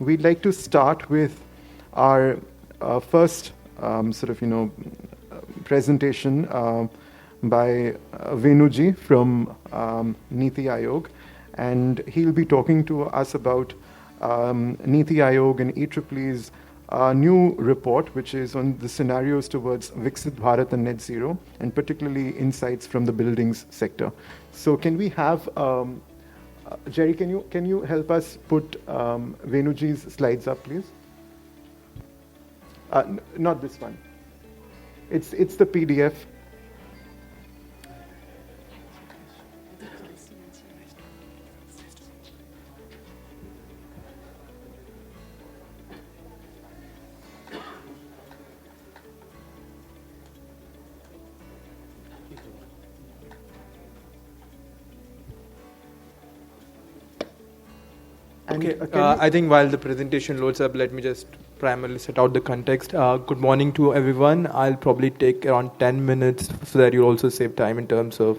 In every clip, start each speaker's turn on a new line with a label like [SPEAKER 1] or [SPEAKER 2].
[SPEAKER 1] we'd like to start with our first presentation by Venuji from Niti Aayog, and he'll be talking to us about Niti Aayog and EEE's new report, which is on the scenarios towards Viksit Bharat and Net Zero, and particularly insights from the buildings sector. So can we have, Jerry, can you help us put Venuji's slides up, please? Not this one. It's the PDF.
[SPEAKER 2] Okay, I think while the presentation loads up, let me just primarily set out the context. Good morning to everyone. I'll probably take around 10 minutes so that you'll also save time in terms of,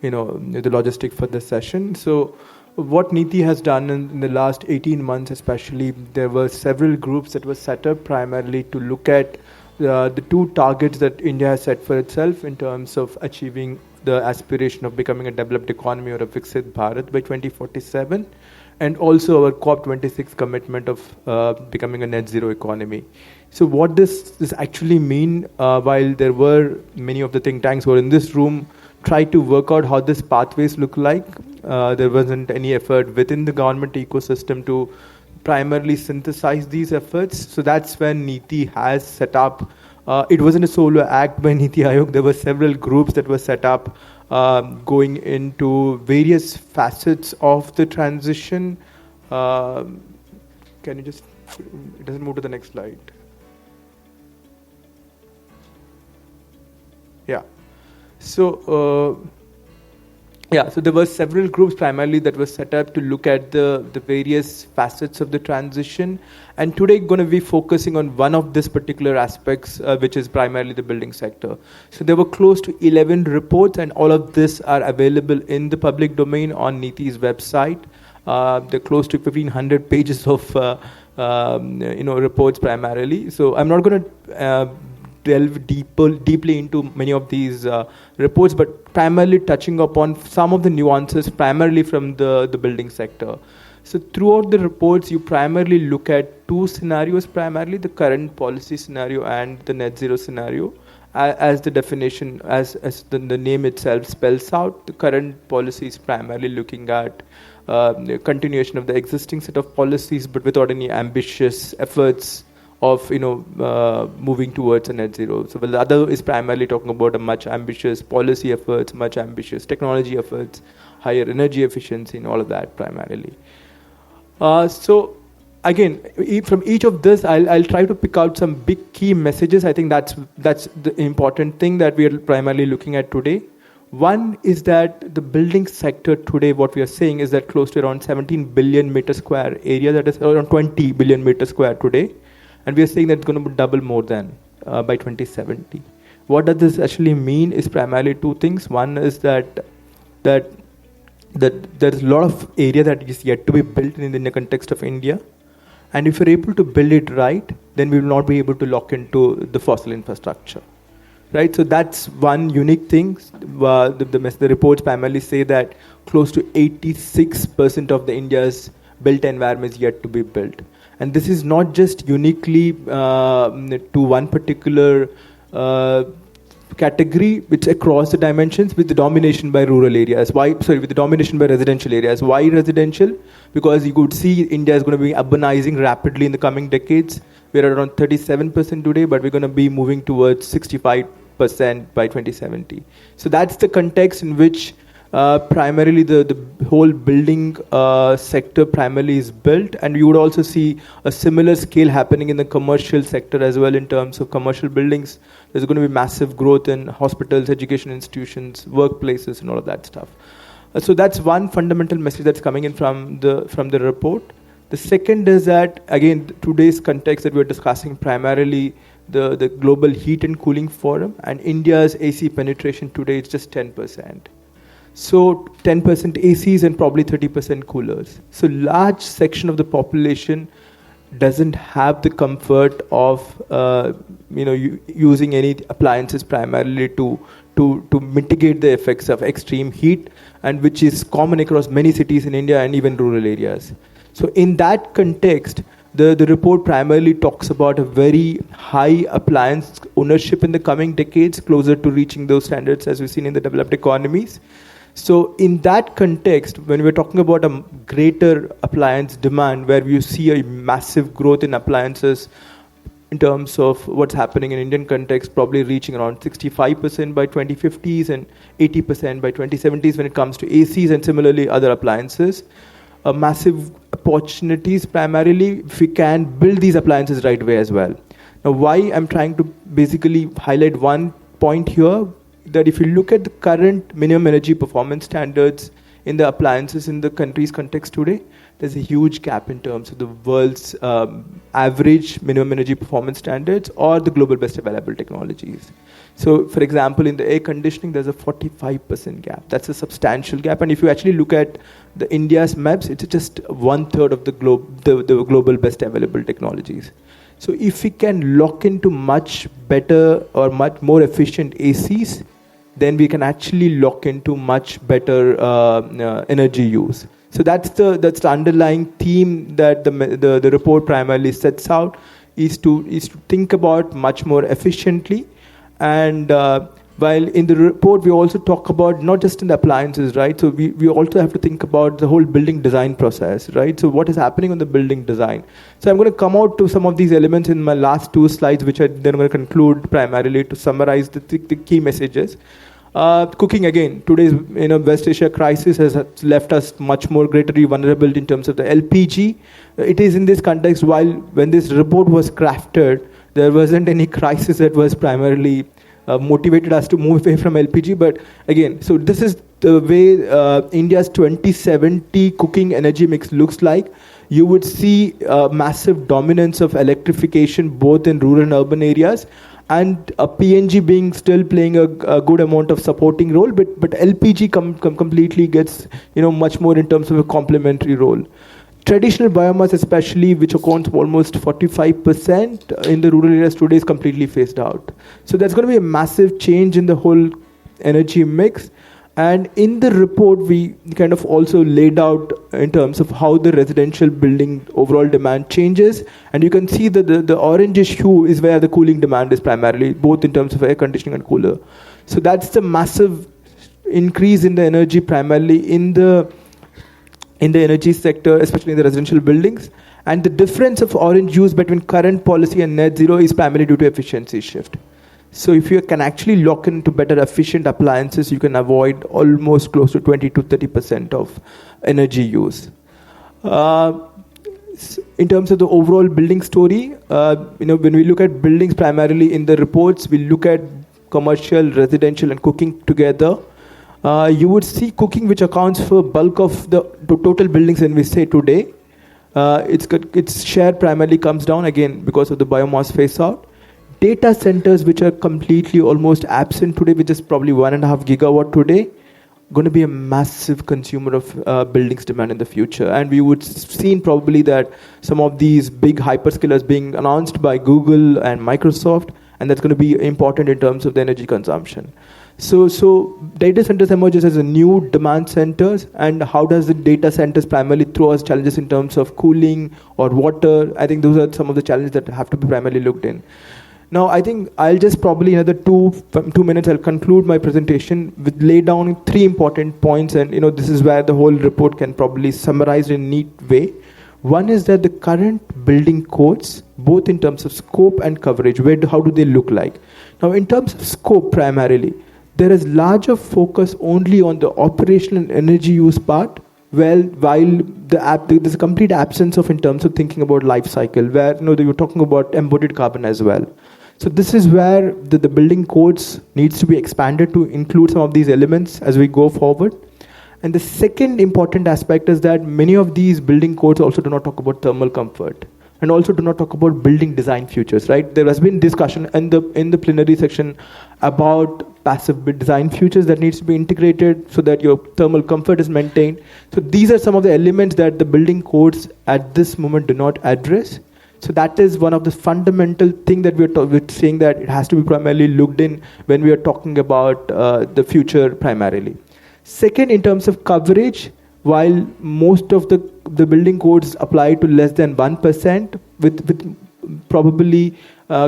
[SPEAKER 2] the logistic for this session. So what Niti has done in the last 18 months especially, there were several groups that were set up primarily to look at the two targets that India has set for itself in terms of achieving the aspiration of becoming a developed economy or a Viksit Bharat by 2047. And also our COP26 commitment of becoming a net zero economy. So what this actually mean, while there were many of the think tanks who were in this room, tried to work out how these pathways look like. There wasn't any effort within the government ecosystem to primarily synthesize these efforts. So that's when Niti has set up. It wasn't a solo act by Niti Aayog. There were several groups that were set up going into various facets of the transition. Can you just, it doesn't move to the next slide. Yeah. So, so there were several groups primarily that were set up to look at the various facets of the transition. And today going to be focusing on one of these particular aspects, which is primarily the building sector. So there were close to 11 reports, and all of this are available in the public domain on Niti's website. They're close to 1,500 pages of reports primarily. So I'm not going to delve deeply into many of these reports, but primarily touching upon some of the nuances primarily from the building sector. So throughout the reports, you primarily look at two scenarios, primarily the current policy scenario and the net zero scenario. As the definition, as the name itself spells out, the current policy is primarily looking at the continuation of the existing set of policies, but without any ambitious efforts of moving towards a net zero. So the other is primarily talking about a much ambitious policy efforts, much ambitious technology efforts, higher energy efficiency, and all of that primarily. So again, from each of this, I'll try to pick out some big key messages. I think that's the important thing that we are primarily looking at today. One is that the building sector today, what we are saying is that close to around 17 billion meter square area, that is around 20 billion meter square today. And we are saying that it's going to double more than by 2070. What does this actually mean is primarily two things. One is that there is a lot of area that is yet to be built in the context of India. And if we're able to build it right, then we will not be able to lock into the fossil infrastructure. Right? So that's one unique thing. The reports primarily say that close to 86% of the India's built environment is yet to be built. And this is not just uniquely to one particular category, it's across the dimensions with the domination by rural areas. With the domination by residential areas. Why residential? Because you could see India is going to be urbanizing rapidly in the coming decades. We're around 37% today, but we're going to be moving towards 65% by 2070. So that's the context in which primarily the whole building sector primarily is built, and you would also see a similar scale happening in the commercial sector as well in terms of commercial buildings. There's going to be massive growth in hospitals, education institutions, workplaces, and all of that stuff. So that's one fundamental message that's coming in from the report. The second is that, again, today's context that we're discussing primarily the Global Heat and Cooling Forum, and India's AC penetration today is just 10%. So 10% ACs and probably 30% coolers. So large section of the population doesn't have the comfort of using any appliances primarily to mitigate the effects of extreme heat, and which is common across many cities in India and even rural areas. So in that context, the report primarily talks about a very high appliance ownership in the coming decades, closer to reaching those standards as we've seen in the developed economies. So in that context, when we're talking about a greater appliance demand, where you see a massive growth in appliances in terms of what's happening in Indian context, probably reaching around 65% by 2050s and 80% by 2070s when it comes to ACs and similarly other appliances. Massive opportunities primarily if we can build these appliances right way as well. Now, why I'm trying to basically highlight one point here, that if you look at the current minimum energy performance standards in the appliances in the country's context today, there's a huge gap in terms of the world's average minimum energy performance standards or the global best available technologies. So, for example, in the air conditioning, there's a 45% gap. That's a substantial gap. And if you actually look at the India's MEPS, it's just 1/3 of the global best available technologies. So if we can lock into much better or much more efficient ACs, then we can actually lock into much better energy use. So that's the underlying theme that the report primarily sets out, is to think about much more efficiently. And while in the report we also talk about not just in the appliances, right? So we also have to think about the whole building design process, right? So what is happening on the building design? So I'm going to come out to some of these elements in my last two slides, which I'm then going to conclude primarily to summarize the key messages. Cooking again, today's West Asia crisis has left us much more greatly vulnerable in terms of the LPG. It is in this context, when this report was crafted, there wasn't any crisis that was primarily motivated us to move away from LPG. But again, so this is the way India's 2070 cooking energy mix looks like. You would see massive dominance of electrification both in rural and urban areas, and PNG being still playing a good amount of supporting role, but LPG completely gets much more in terms of a complementary role. Traditional biomass especially, which accounts for almost 45% in the rural areas today, is completely phased out. So there's going to be a massive change in the whole energy mix. And in the report, we kind of also laid out in terms of how the residential building overall demand changes. And you can see that the orangish hue is where the cooling demand is primarily, both in terms of air conditioning and cooler. So that's the massive increase in the energy primarily in the energy sector, especially in the residential buildings. And the difference of orange hues between current policy and net zero is primarily due to efficiency shift. So if you can actually lock into better efficient appliances, you can avoid almost close to 20 to 30% of energy use. In terms of the overall building story, when we look at buildings primarily in the reports, we look at commercial, residential, and cooking together. You would see cooking, which accounts for bulk of the total buildings when we say today. Its share primarily comes down again because of the biomass phase out. Data centers, which are completely almost absent today, which is probably 1.5 gigawatt today, going to be a massive consumer of buildings demand in the future. And we would seen probably that some of these big hyperscalers being announced by Google and Microsoft, and that's going to be important in terms of the energy consumption. So data centers emerges as a new demand centers, and how does the data centers primarily throw us challenges in terms of cooling or water? I think those are some of the challenges that have to be primarily looked in. Now, I think I'll just probably another 2 minutes, I'll conclude my presentation with lay down 3 important points, and this is where the whole report can probably summarize in a neat way. One is that the current building codes, both in terms of scope and coverage, how do they look like? Now, in terms of scope primarily, there is larger focus only on the operational and energy use part, while there's a complete absence of in terms of thinking about life cycle, where you're talking about embodied carbon as well. So this is where the building codes needs to be expanded to include some of these elements as we go forward. And the second important aspect is that many of these building codes also do not talk about thermal comfort, and also do not talk about building design futures, right? There has been discussion in the plenary section about passive design futures that needs to be integrated so that your thermal comfort is maintained. So these are some of the elements that the building codes at this moment do not address. So that is one of the fundamental thing that we're saying, that it has to be primarily looked in when we are talking about the future primarily. Second, in terms of coverage, while most of the building codes apply to less than 1%, with probably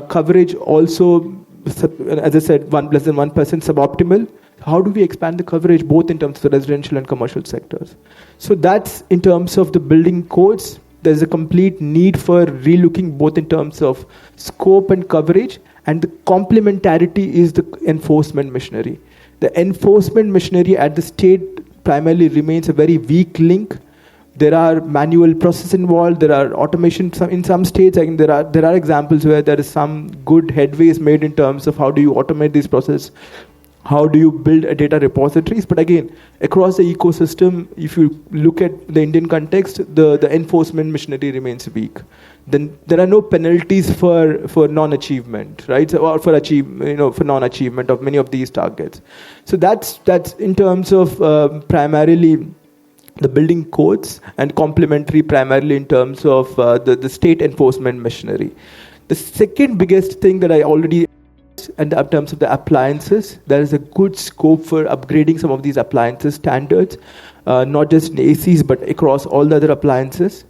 [SPEAKER 2] coverage also, as I said, less than 1% suboptimal. How do we expand the coverage both in terms of the residential and commercial sectors? So that's in terms of the building codes. There's a complete need for relooking both in terms of scope and coverage, and the complementarity is the enforcement machinery. The enforcement machinery at the state primarily remains a very weak link. There are manual process involved. There are automation in some states. I think there are examples where there is some good headways made in terms of how do you automate these processes, how do you build a data repositories. But again, across the ecosystem, if you look at the Indian context, the enforcement machinery remains weak. Then there are no penalties for non-achievement, right? So, or for non-achievement of many of these targets. So that's in terms of primarily the building codes, and complementary primarily in terms of the state enforcement machinery. The second biggest thing that I already, and in terms of the appliances, there is a good scope for upgrading some of these appliances standards, not just in ACs but across all the other appliances.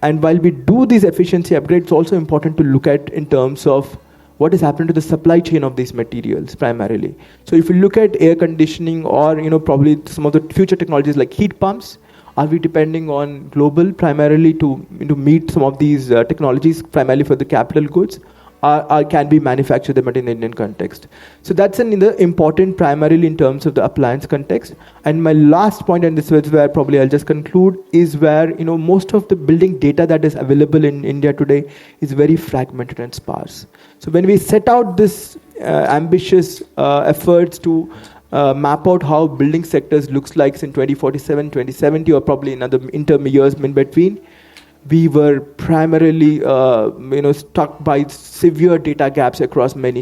[SPEAKER 2] And while we do these efficiency upgrades, it's also important to look at in terms of what is happening to the supply chain of these materials primarily. So if you look at air conditioning or probably some of the future technologies like heat pumps, are we depending on global primarily to meet some of these technologies primarily for the capital goods? Or can be manufactured them in the Indian context. So that's important primarily in terms of the appliance context. And my last point, and this is where probably I'll just conclude, is where most of the building data that is available in India today is very fragmented and sparse. So when we set out this ambitious efforts to map out how building sectors looks like in 2047, 2070, or probably in other interim years in between, we were primarily stuck by severe data gaps across many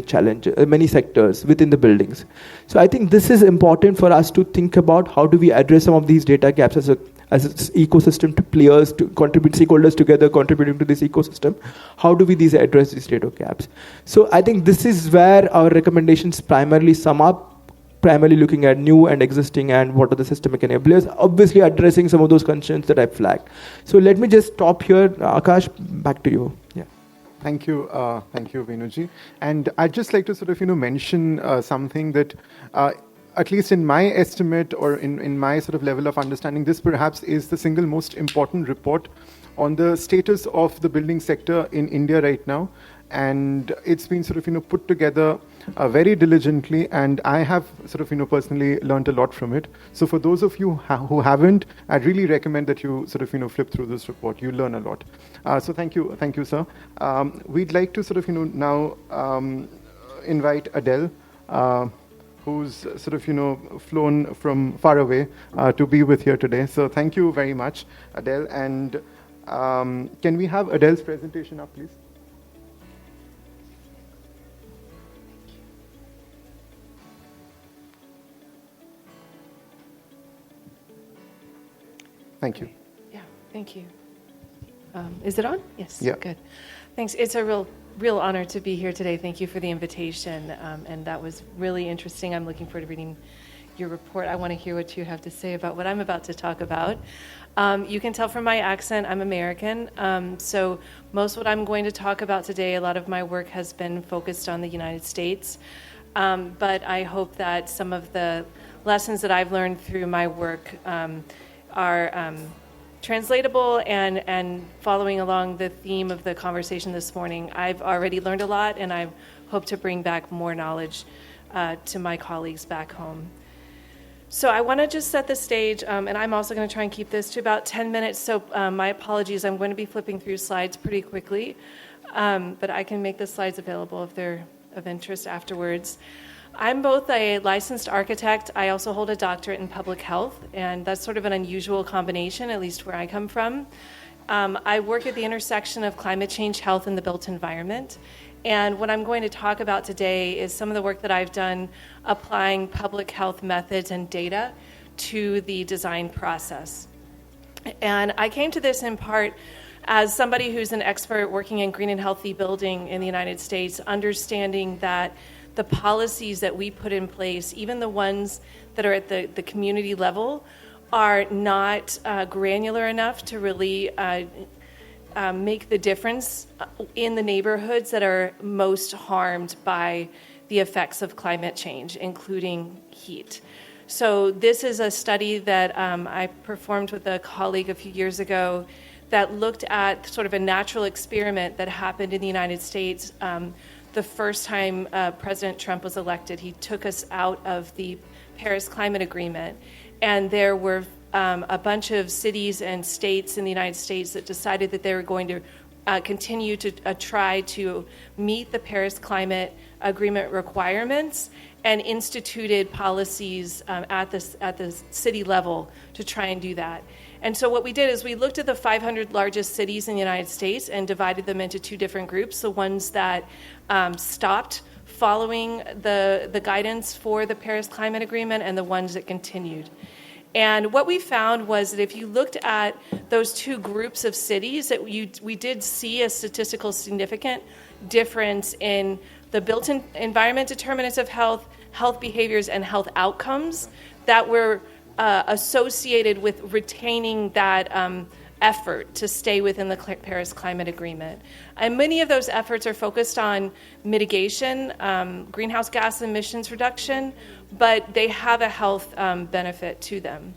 [SPEAKER 2] sectors within the buildings. So I think this is important for us to think about how do we address some of these data gaps as an ecosystem, to players, to contribute, stakeholders together contributing to this ecosystem. How do we address these data gaps? So I think this is where our recommendations primarily sum up, primarily looking at new and existing and what are the systemic enablers, obviously addressing some of those concerns that I flagged. So let me just stop here. Akash, back to you. Yeah.
[SPEAKER 1] Thank you, Venuji. And I'd just like to mention something that, at least in my estimate or in my level of understanding, this perhaps is the single most important report on the status of the building sector in India right now. And it's been put together very diligently, and I have personally learned a lot from it. So for those of you who haven't, I'd really recommend that you flip through this report. You learn a lot. So thank you, sir. We'd like to now invite Adele, who's flown from far away to be with here today. So thank you very much, Adele. And can we have Adele's presentation up, please? Thank you.
[SPEAKER 3] Yeah, thank you. Is it on? Yes.
[SPEAKER 1] Yeah.
[SPEAKER 3] Good. Thanks. It's a real honor to be here today. Thank you for the invitation. And that was really interesting. I'm looking forward to reading your report. I want to hear what you have to say about what I'm about to talk about. You can tell from my accent, I'm American. So most what I'm going to talk about today, a lot of my work has been focused on the United States. But I hope that some of the lessons that I've learned through my work are translatable, and following along the theme of the conversation this morning, I've already learned a lot, and I hope to bring back more knowledge to my colleagues back home. So I want to just set the stage, and I'm also going to try and keep this to about 10 minutes, so my apologies, I'm going to be flipping through slides pretty quickly, but I can make the slides available if they're of interest afterwards. I'm both a licensed architect. I also hold a doctorate in public health, and that's sort of an unusual combination, at least where I come from. I work at the intersection of climate change, health, and the built environment. And what I'm going to talk about today is some of the work that I've done applying public health methods and data to the design process. And I came to this in part as somebody who's an expert working in green and healthy building in the United States, understanding that the policies that we put in place, even the ones that are at the community level, are not granular enough to really make the difference in the neighborhoods that are most harmed by the effects of climate change, including heat. So this is a study that I performed with a colleague a few years ago that looked at sort of a natural experiment that happened in the United States the first time President Trump was elected. He took us out of the Paris Climate Agreement, and there were a bunch of cities and states in the United States that decided that they were going to continue to try to meet the Paris Climate Agreement requirements, and instituted policies at the city level to try and do that. And so what we did is we looked at the 500 largest cities in the United States and divided them into two different groups: the ones that stopped following the guidance for the Paris Climate Agreement, and the ones that continued. And what we found was that if you looked at those two groups of cities, that we did see a statistical significant difference in the built-in environment determinants of health, health behaviors, and health outcomes that were associated with retaining that effort to stay within the Paris Climate Agreement. And many of those efforts are focused on mitigation, greenhouse gas emissions reduction, but they have a health benefit to them.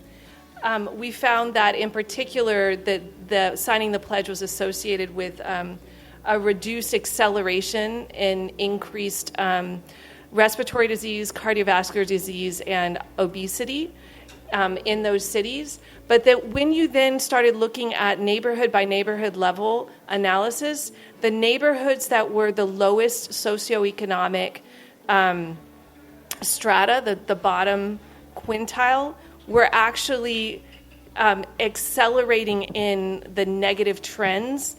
[SPEAKER 3] We found that in particular that the signing the pledge was associated with a reduced acceleration in increased respiratory disease, cardiovascular disease, and obesity in those cities. But that when you then started looking at neighborhood by neighborhood level analysis, the neighborhoods that were the lowest socioeconomic strata, the bottom quintile, were actually accelerating in the negative trends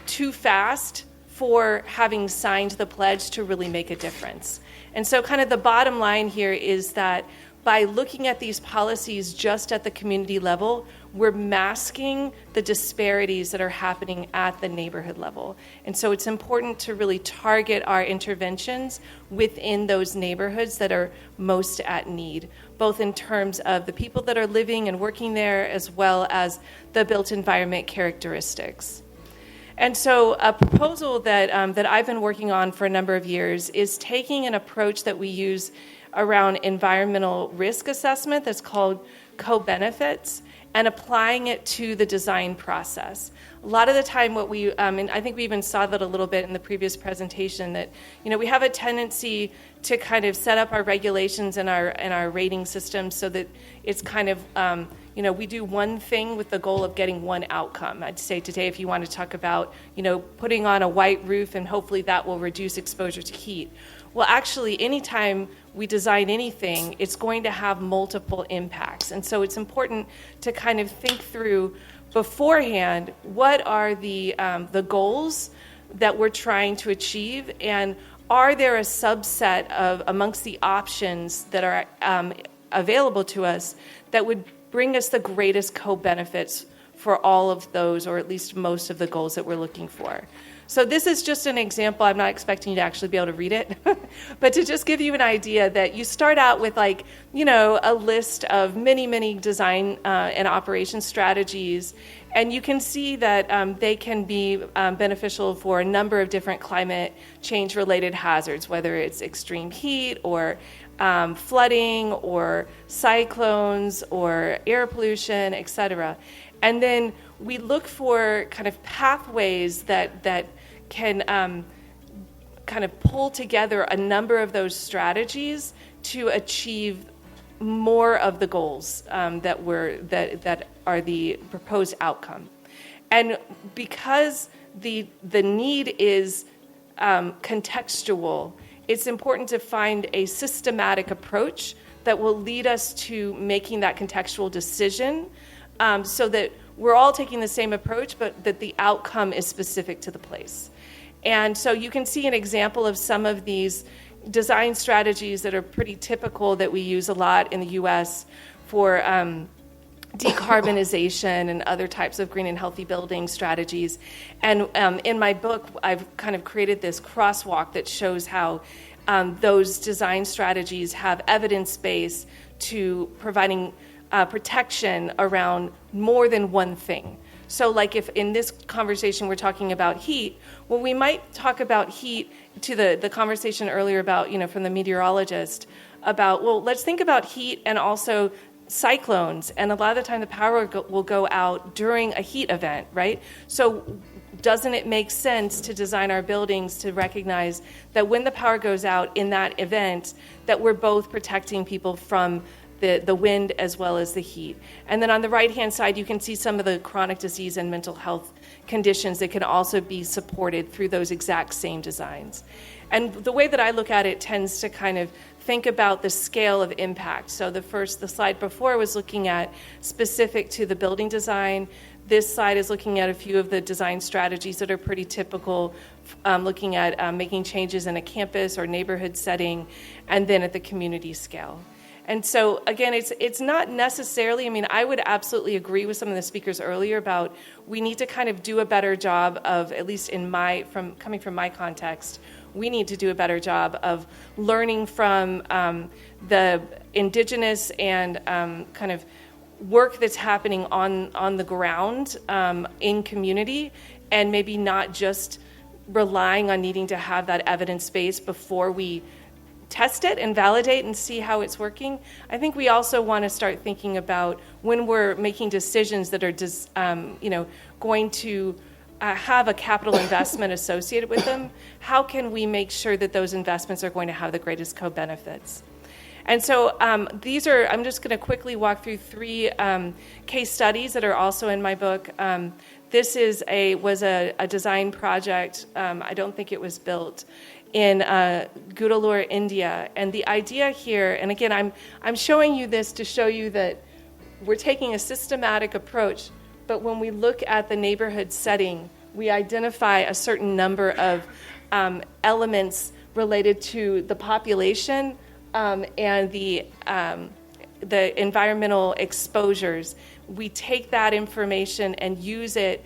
[SPEAKER 3] too fast for having signed the pledge to really make a difference. And so kind of the bottom line here is that by looking at these policies just at the community level, we're masking the disparities that are happening at the neighborhood level. And so it's important to really target our interventions within those neighborhoods that are most at need, both in terms of the people that are living and working there, as well as the built environment characteristics. And so a proposal that I've been working on for a number of years is taking an approach that we use around environmental risk assessment that's called co-benefits, and applying it to the design process. A lot of the time what we, and I think we even saw that a little bit in the previous presentation, that we have a tendency to kind of set up our regulations and our rating systems so that it's kind of, we do one thing with the goal of getting one outcome. I'd say today if you want to talk about, putting on a white roof and hopefully that will reduce exposure to heat. Well, actually, anytime we design anything, it's going to have multiple impacts. And so it's important to kind of think through beforehand, what are the goals that we're trying to achieve, and are there a subset of amongst the options that are available to us that would bring us the greatest co-benefits for all of those, or at least most of the goals that we're looking for. So this is just an example. I'm not expecting you to actually be able to read it, but to just give you an idea that you start out with a list of many, many design and operation strategies, and you can see that they can be beneficial for a number of different climate change related hazards, whether it's extreme heat or flooding or cyclones or air pollution, et cetera. And then we look for kind of pathways that can kind of pull together a number of those strategies to achieve more of the goals that are the proposed outcome. And because the need is contextual, it's important to find a systematic approach that will lead us to making that contextual decision, so that we're all taking the same approach, but that the outcome is specific to the place. And so you can see an example of some of these design strategies that are pretty typical that we use a lot in the U.S. for decarbonization and other types of green and healthy building strategies. And in my book, I've kind of created this crosswalk that shows how those design strategies have evidence base to providing protection around more than one thing. So like if in this conversation we're talking about heat, well, we might talk about heat to the conversation earlier about, from the meteorologist about, well, let's think about heat and also cyclones. And a lot of the time the power will go out during a heat event, right? So doesn't it make sense to design our buildings to recognize that when the power goes out in that event, that we're both protecting people from the wind as well as the heat? And then on the right-hand side, you can see some of the chronic disease and mental health conditions that can also be supported through those exact same designs. And the way that I look at it tends to kind of think about the scale of impact. So the slide before was looking at specific to the building design. This slide is looking at a few of the design strategies that are pretty typical, looking at making changes in a campus or neighborhood setting, and then at the community scale. And so, again, it's not necessarily, I would absolutely agree with some of the speakers earlier about we need to kind of do a better job of, at least coming from my context, we need to do a better job of learning from the indigenous and kind of work that's happening on the ground in community, and maybe not just relying on needing to have that evidence base before we test it and validate and see how it's working. I think we also want to start thinking about when we're making decisions that are going to have a capital investment associated with them, how can we make sure that those investments are going to have the greatest co-benefits? And so I'm just going to quickly walk through 3 case studies that are also in my book. This was a design project. I don't think it was built in Gudalur, India. And the idea here, and again, I'm showing you this to show you that we're taking a systematic approach, but when we look at the neighborhood setting, we identify a certain number of elements related to the population and the environmental exposures. We take that information and use it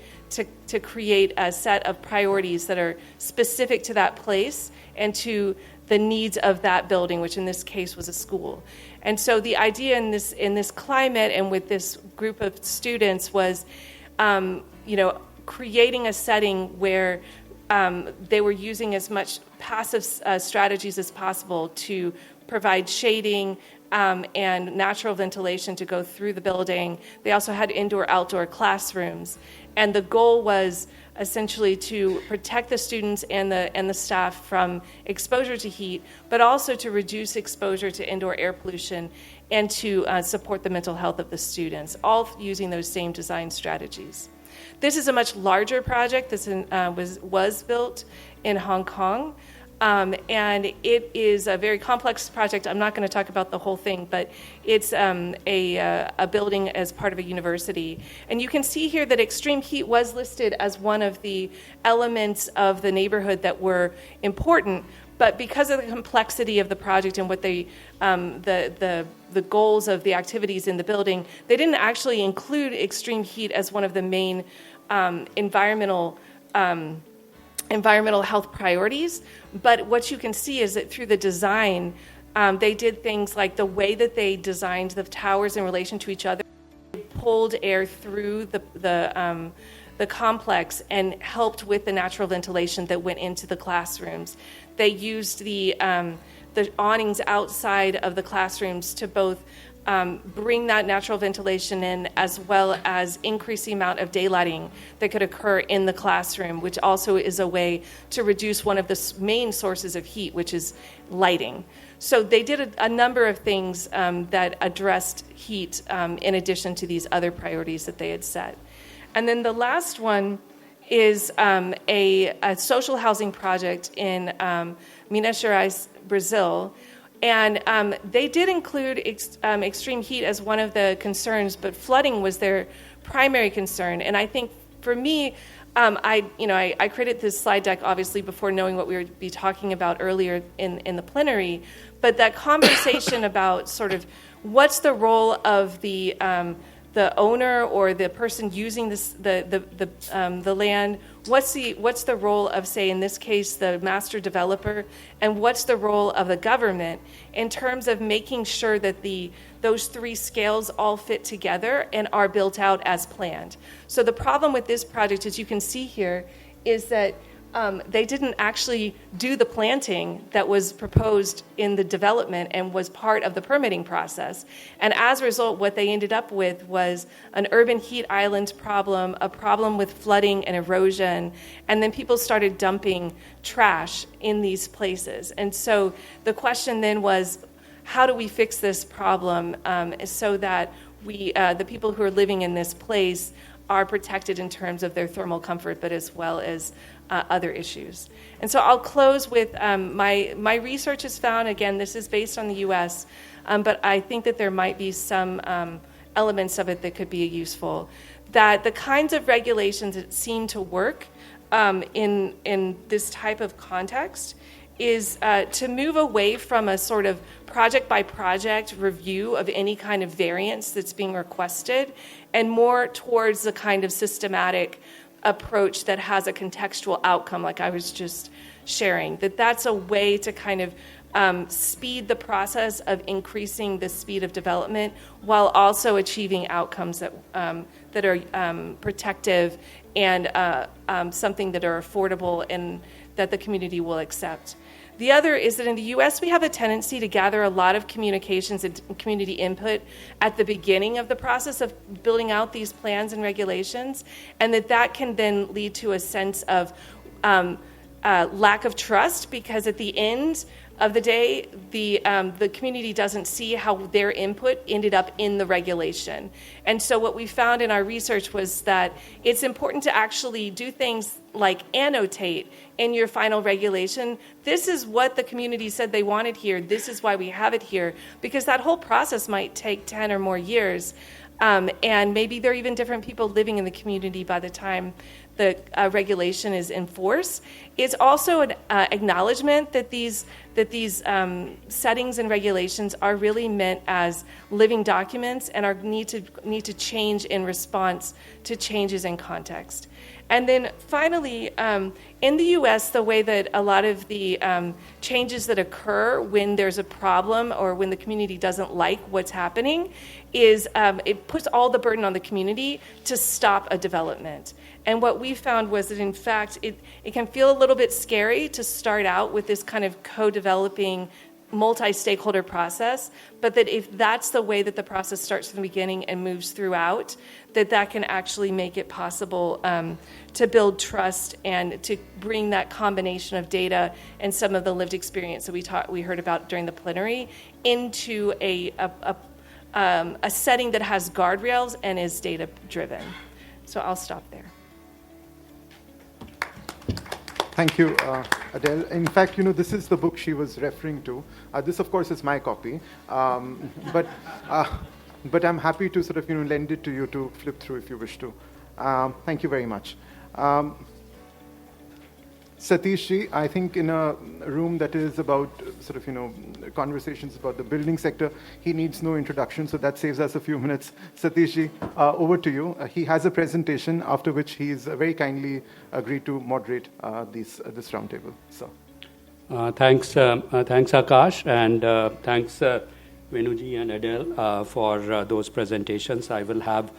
[SPEAKER 3] to create a set of priorities that are specific to that place and to the needs of that building, which in this case was a school. And so the idea in this climate and with this group of students was, creating a setting where they were using as much passive strategies as possible to provide shading and natural ventilation to go through the building. They also had indoor-outdoor classrooms. And the goal was essentially to protect the students and the staff from exposure to heat, but also to reduce exposure to indoor air pollution and to support the mental health of the students, all using those same design strategies. This is a much larger project. This was built in Hong Kong. And it is a very complex project. I'm not going to talk about the whole thing, but it's a building as part of a university. And you can see here that extreme heat was listed as one of the elements of the neighborhood that were important. But because of the complexity of the project and what the goals of the activities in the building, they didn't actually include extreme heat as one of the main environmental health priorities. But what you can see is that through the design, they did things like the way that they designed the towers in relation to each other, pulled air through the complex and helped with the natural ventilation that went into the classrooms. They used the awnings outside of the classrooms to both bring that natural ventilation in, as well as increase the amount of daylighting that could occur in the classroom, which also is a way to reduce one of the main sources of heat, which is lighting. So they did a number of things that addressed heat in addition to these other priorities that they had set. And then the last one is a social housing project in Minas Gerais, Brazil. And they did include extreme heat as one of the concerns, but flooding was their primary concern. And I think for me, I created this slide deck obviously before knowing what we would be talking about earlier in the plenary. But that conversation about sort of what's the role of the the owner or the person using the land? What's the role of, say, in this case, the master developer, and what's the role of the government in terms of making sure that those three scales all fit together and are built out as planned? So the problem with this project, as you can see here, is that they didn't actually do the planting that was proposed in the development and was part of the permitting process. And as a result, what they ended up with was an urban heat island problem, a problem with flooding and erosion, and then people started dumping trash in these places. And so the question then was, how do we fix this problem so that the people who are living in this place are protected in terms of their thermal comfort, but as well as other issues. And so I'll close with my research has found, again, this is based on the U.S., but I think that there might be some elements of it that could be useful, that the kinds of regulations that seem to work in this type of context is to move away from a sort of project-by-project review of any kind of variance that's being requested and more towards the kind of systematic approach that has a contextual outcome, like I was just sharing, that's a way to kind of speed the process of increasing the speed of development while also achieving outcomes that are protective and something that are affordable and that the community will accept. The other is that in the U.S., we have a tendency to gather a lot of communications and community input at the beginning of the process of building out these plans and regulations, and that can then lead to a sense of lack of trust, because at the end of the day, the community doesn't see how their input ended up in the regulation. And so what we found in our research was that it's important to actually do things like annotate in your final regulation, this is what the community said they wanted here, this is why we have it here, because that whole process might take 10 or more years. And maybe there are even different people living in the community by the time the regulation is in force. It's also an acknowledgement that these settings and regulations are really meant as living documents and need to change in response to changes in context. And then finally, in the U.S., the way that a lot of the changes that occur when there's a problem or when the community doesn't like what's happening is it puts all the burden on the community to stop a development. And what we found was that, in fact, it can feel a little bit scary to start out with this kind of co-developing multi-stakeholder process, but that if that's the way that the process starts from the beginning and moves throughout, that can actually make it possible to build trust and to bring that combination of data and some of the lived experience that we heard about during the plenary into a setting that has guardrails and is data-driven. So I'll stop there.
[SPEAKER 1] Thank you, Adele. In fact, this is the book she was referring to. This, of course, is my copy, but I'm happy to sort of lend it to you to flip through if you wish to. Thank you very much. Satish ji, I think in a room that is about sort of conversations about the building sector, he needs no introduction, so that saves us a few minutes. Satish ji, over to you. He has a presentation, after which he's very kindly agreed to moderate this roundtable. So,
[SPEAKER 4] thanks Akash, and thanks Venuji and Adele for those presentations. I will have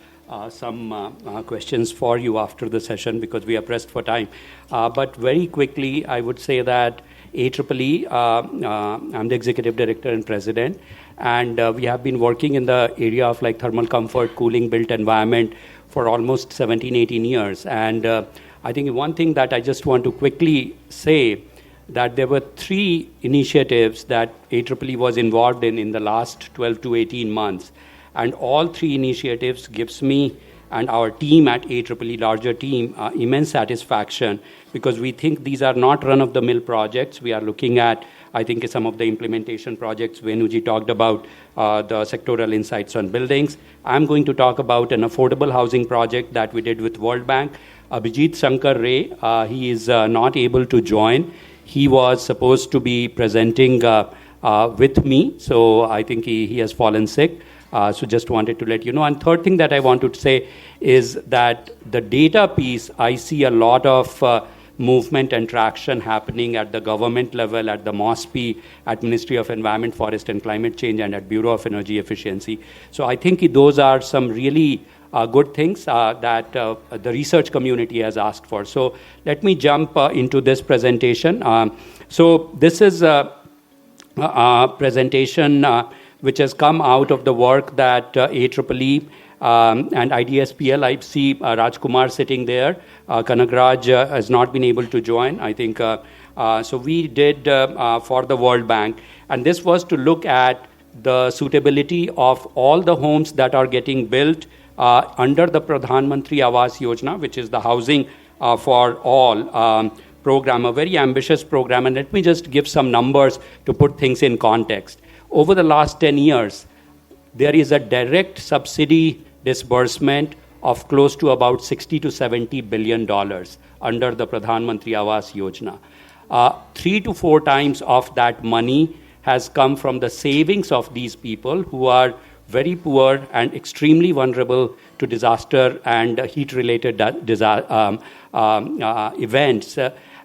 [SPEAKER 4] some questions for you after the session because we are pressed for time. But very quickly, I would say that AEEE, I'm the Executive Director and President, and we have been working in the area of like thermal comfort, cooling, built environment for almost 17, 18 years. And I think one thing that I just want to quickly say that there were 3 initiatives that AEEE was involved in the last 12 to 18 months. And all 3 initiatives gives me and our team at AEEE, larger team, immense satisfaction because we think these are not run-of-the-mill projects. We are looking at, I think, some of the implementation projects. Venuji talked about the sectoral insights on buildings. I'm going to talk about an affordable housing project that we did with World Bank. Abhijit Shankar Ray, he is not able to join. He was supposed to be presenting with me, so I think he has fallen sick. So just wanted to let you know. And third thing that I want to say is that the data piece, I see a lot of movement and traction happening at the government level, at the MOSPI, at Ministry of Environment, Forest and Climate Change, and at Bureau of Energy Efficiency. So I think those are some really good things that the research community has asked for. So let me jump into this presentation. So this is a presentation which has come out of the work that AEEE and IDSPL. I see Rajkumar sitting there. Kanagraj has not been able to join. I think so. We did for the World Bank, and this was to look at the suitability of all the homes that are getting built under the Pradhan Mantri Awas Yojana, which is the housing for all program, a very ambitious program. And let me just give some numbers to put things in context. Over the last 10 years, there is a direct subsidy disbursement of close to about $60 to $70 billion under the Pradhan Mantri Awas Yojana. 3 to 4 times of that money has come from the savings of these people who are very poor and extremely vulnerable to disaster and heat-related events.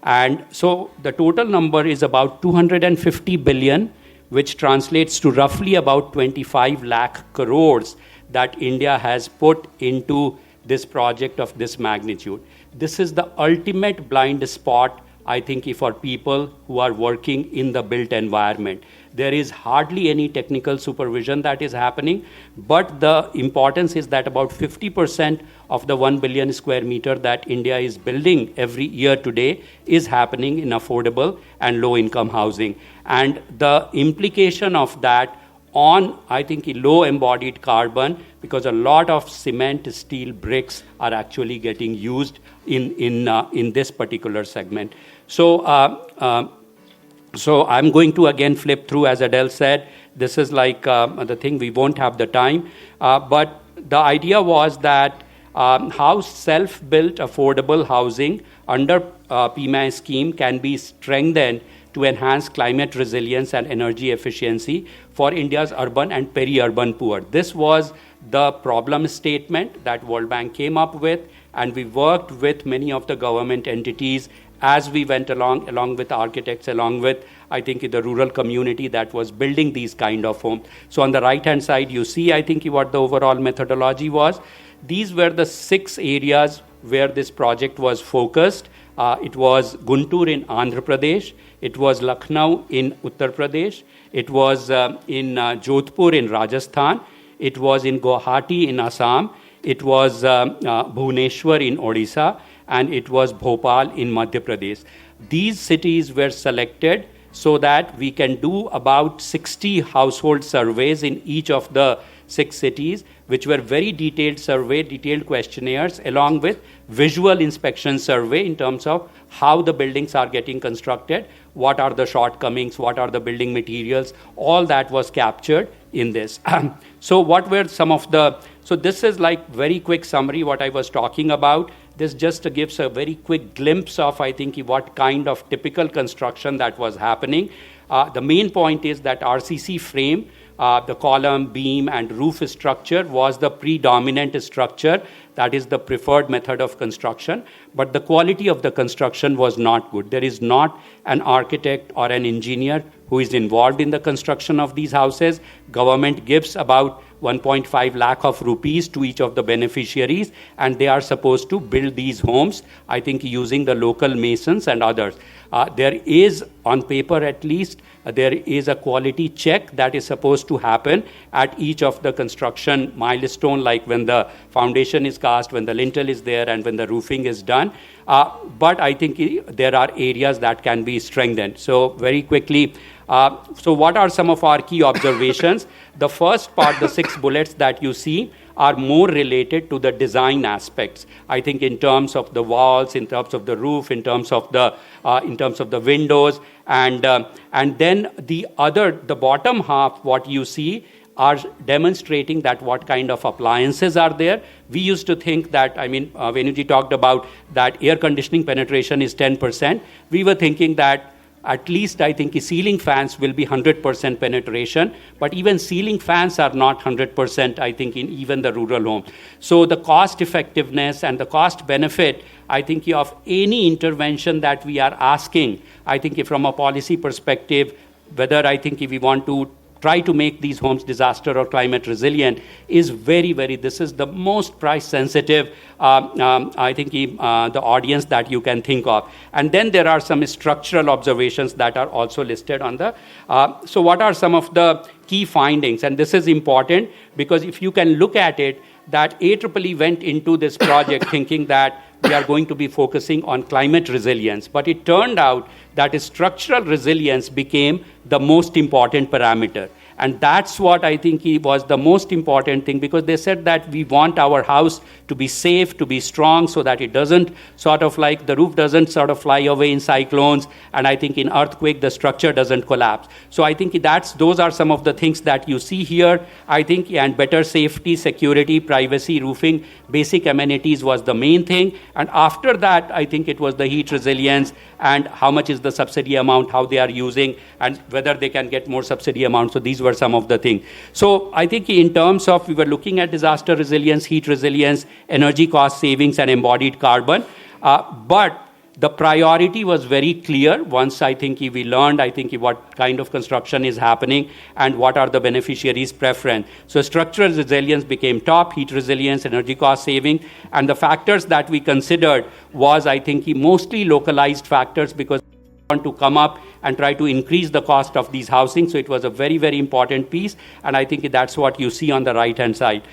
[SPEAKER 4] And so the total number is about 250 billion, which translates to roughly about 25 lakh crores that India has put into this project of this magnitude. This is the ultimate blind spot, I think, for people who are working in the built environment. There is hardly any technical supervision that is happening, but the importance is that about 50% of the 1 billion square meter that India is building every year today is happening in affordable and low-income housing. And the implication of that on, I think, low embodied carbon, because a lot of cement, steel, bricks are actually getting used in this particular segment. So I'm going to again flip through, as Adele said. This is like the thing, we won't have the time. But the idea was that how self-built affordable housing under PMAI scheme can be strengthened to enhance climate resilience and energy efficiency for India's urban and peri-urban poor. This was the problem statement that World Bank came up with, and we worked with many of the government entities as we went along with architects, along with, I think, the rural community that was building these kind of homes. So on the right-hand side, you see, I think, what the overall methodology was. These were the 6 areas where this project was focused. It was Guntur in Andhra Pradesh. It was Lucknow in Uttar Pradesh. It was in Jodhpur in Rajasthan. It was in Guwahati in Assam. It was Bhubaneswar in Odisha. And it was Bhopal in Madhya Pradesh. These cities were selected so that we can do about 60 household surveys in each of the 6 cities, which were very detailed survey, detailed questionnaires, along with visual inspection survey in terms of how the buildings are getting constructed, what are the shortcomings, what are the building materials, all that was captured in this. So what were some of the, so this is like very quick summary what I was talking about. This just gives a very quick glimpse of, I think, what kind of typical construction that was happening. The main point is that RCC frame, the column, beam, and roof structure was the predominant structure. That is the preferred method of construction. But the quality of the construction was not good. There is not an architect or an engineer who is involved in the construction of these houses. Government gives about 1.5 lakh of rupees to each of the beneficiaries, and they are supposed to build these homes, I think, using the local masons and others. There is, on paper at least, there is a quality check that is supposed to happen at each of the construction milestone, like when the foundation is cast, when the lintel is there, and when the roofing is done. But I think there are areas that can be strengthened. So very quickly, so what are some of our key observations? The first part, the 6 bullets that you see, are more related to the design aspects. I think in terms of the walls, in terms of the roof, in terms of the windows, and then the bottom half, what you see, are demonstrating that what kind of appliances are there. We used to think that, Venuji talked about that air conditioning penetration is 10%. We were thinking that at least I think ceiling fans will be 100% penetration, but even ceiling fans are not 100%, I think, in even the rural home. So the cost effectiveness and the cost benefit, I think, of any intervention that we are asking, I think from a policy perspective, whether I think if we want to try to make these homes disaster or climate resilient, is very, very, this is the most price sensitive, I think, the audience that you can think of. And then there are some structural observations that are also listed on the, so what are some of the key findings? And this is important because if you can look at it, that AEEE went into this project thinking that we are going to be focusing on climate resilience. But it turned out that structural resilience became the most important parameter. And that's what I think was the most important thing, because they said that we want our house to be safe, to be strong, so that it doesn't sort of like, the roof doesn't sort of fly away in cyclones, and I think in earthquake, the structure doesn't collapse. So I think those are some of the things that you see here, I think, and better safety, security, privacy, roofing, basic amenities was the main thing. And after that, I think it was the heat resilience and how much is the subsidy amount, how they are using, and whether they can get more subsidy amount. So these were some of the things. So I think in terms of, we were looking at disaster resilience, heat resilience, energy cost savings, and embodied carbon. But the priority was very clear once I think we learned, I think, what kind of construction is happening and what are the beneficiaries' preference. So structural resilience became top, heat resilience, energy cost saving, and the factors that we considered was, I think, mostly localized factors, because we want to come up and try to increase the cost of these housing. So it was a very, very important piece, and I think that's what you see on the right-hand side.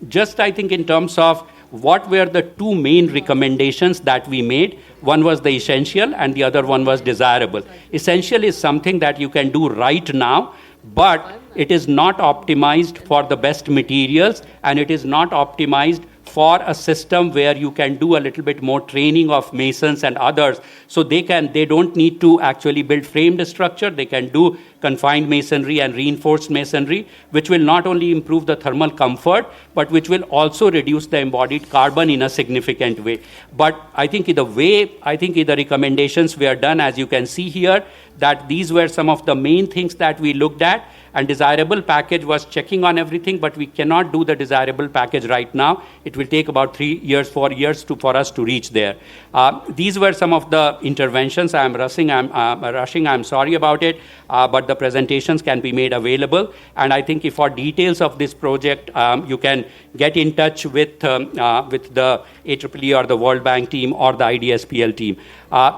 [SPEAKER 4] Just I think in terms of what were the two main recommendations that we made. One was the essential and the other one was desirable. Essential is something that you can do right now, but it is not optimized for the best materials, and it is not optimized for a system where you can do a little bit more training of masons and others. So they don't need to actually build framed structure. They can do confined masonry and reinforced masonry, which will not only improve the thermal comfort, but which will also reduce the embodied carbon in a significant way. But I think the recommendations were done, as you can see here, that these were some of the main things that we looked at. And desirable package was checking on everything, but we cannot do the desirable package right now. It will take about 3 years, 4 years for us to reach there. These were some of the interventions. I'm rushing, I'm sorry about it, but the presentations can be made available. And I think for details of this project, you can get in touch with the AEEE or the World Bank team or the IDSPL team.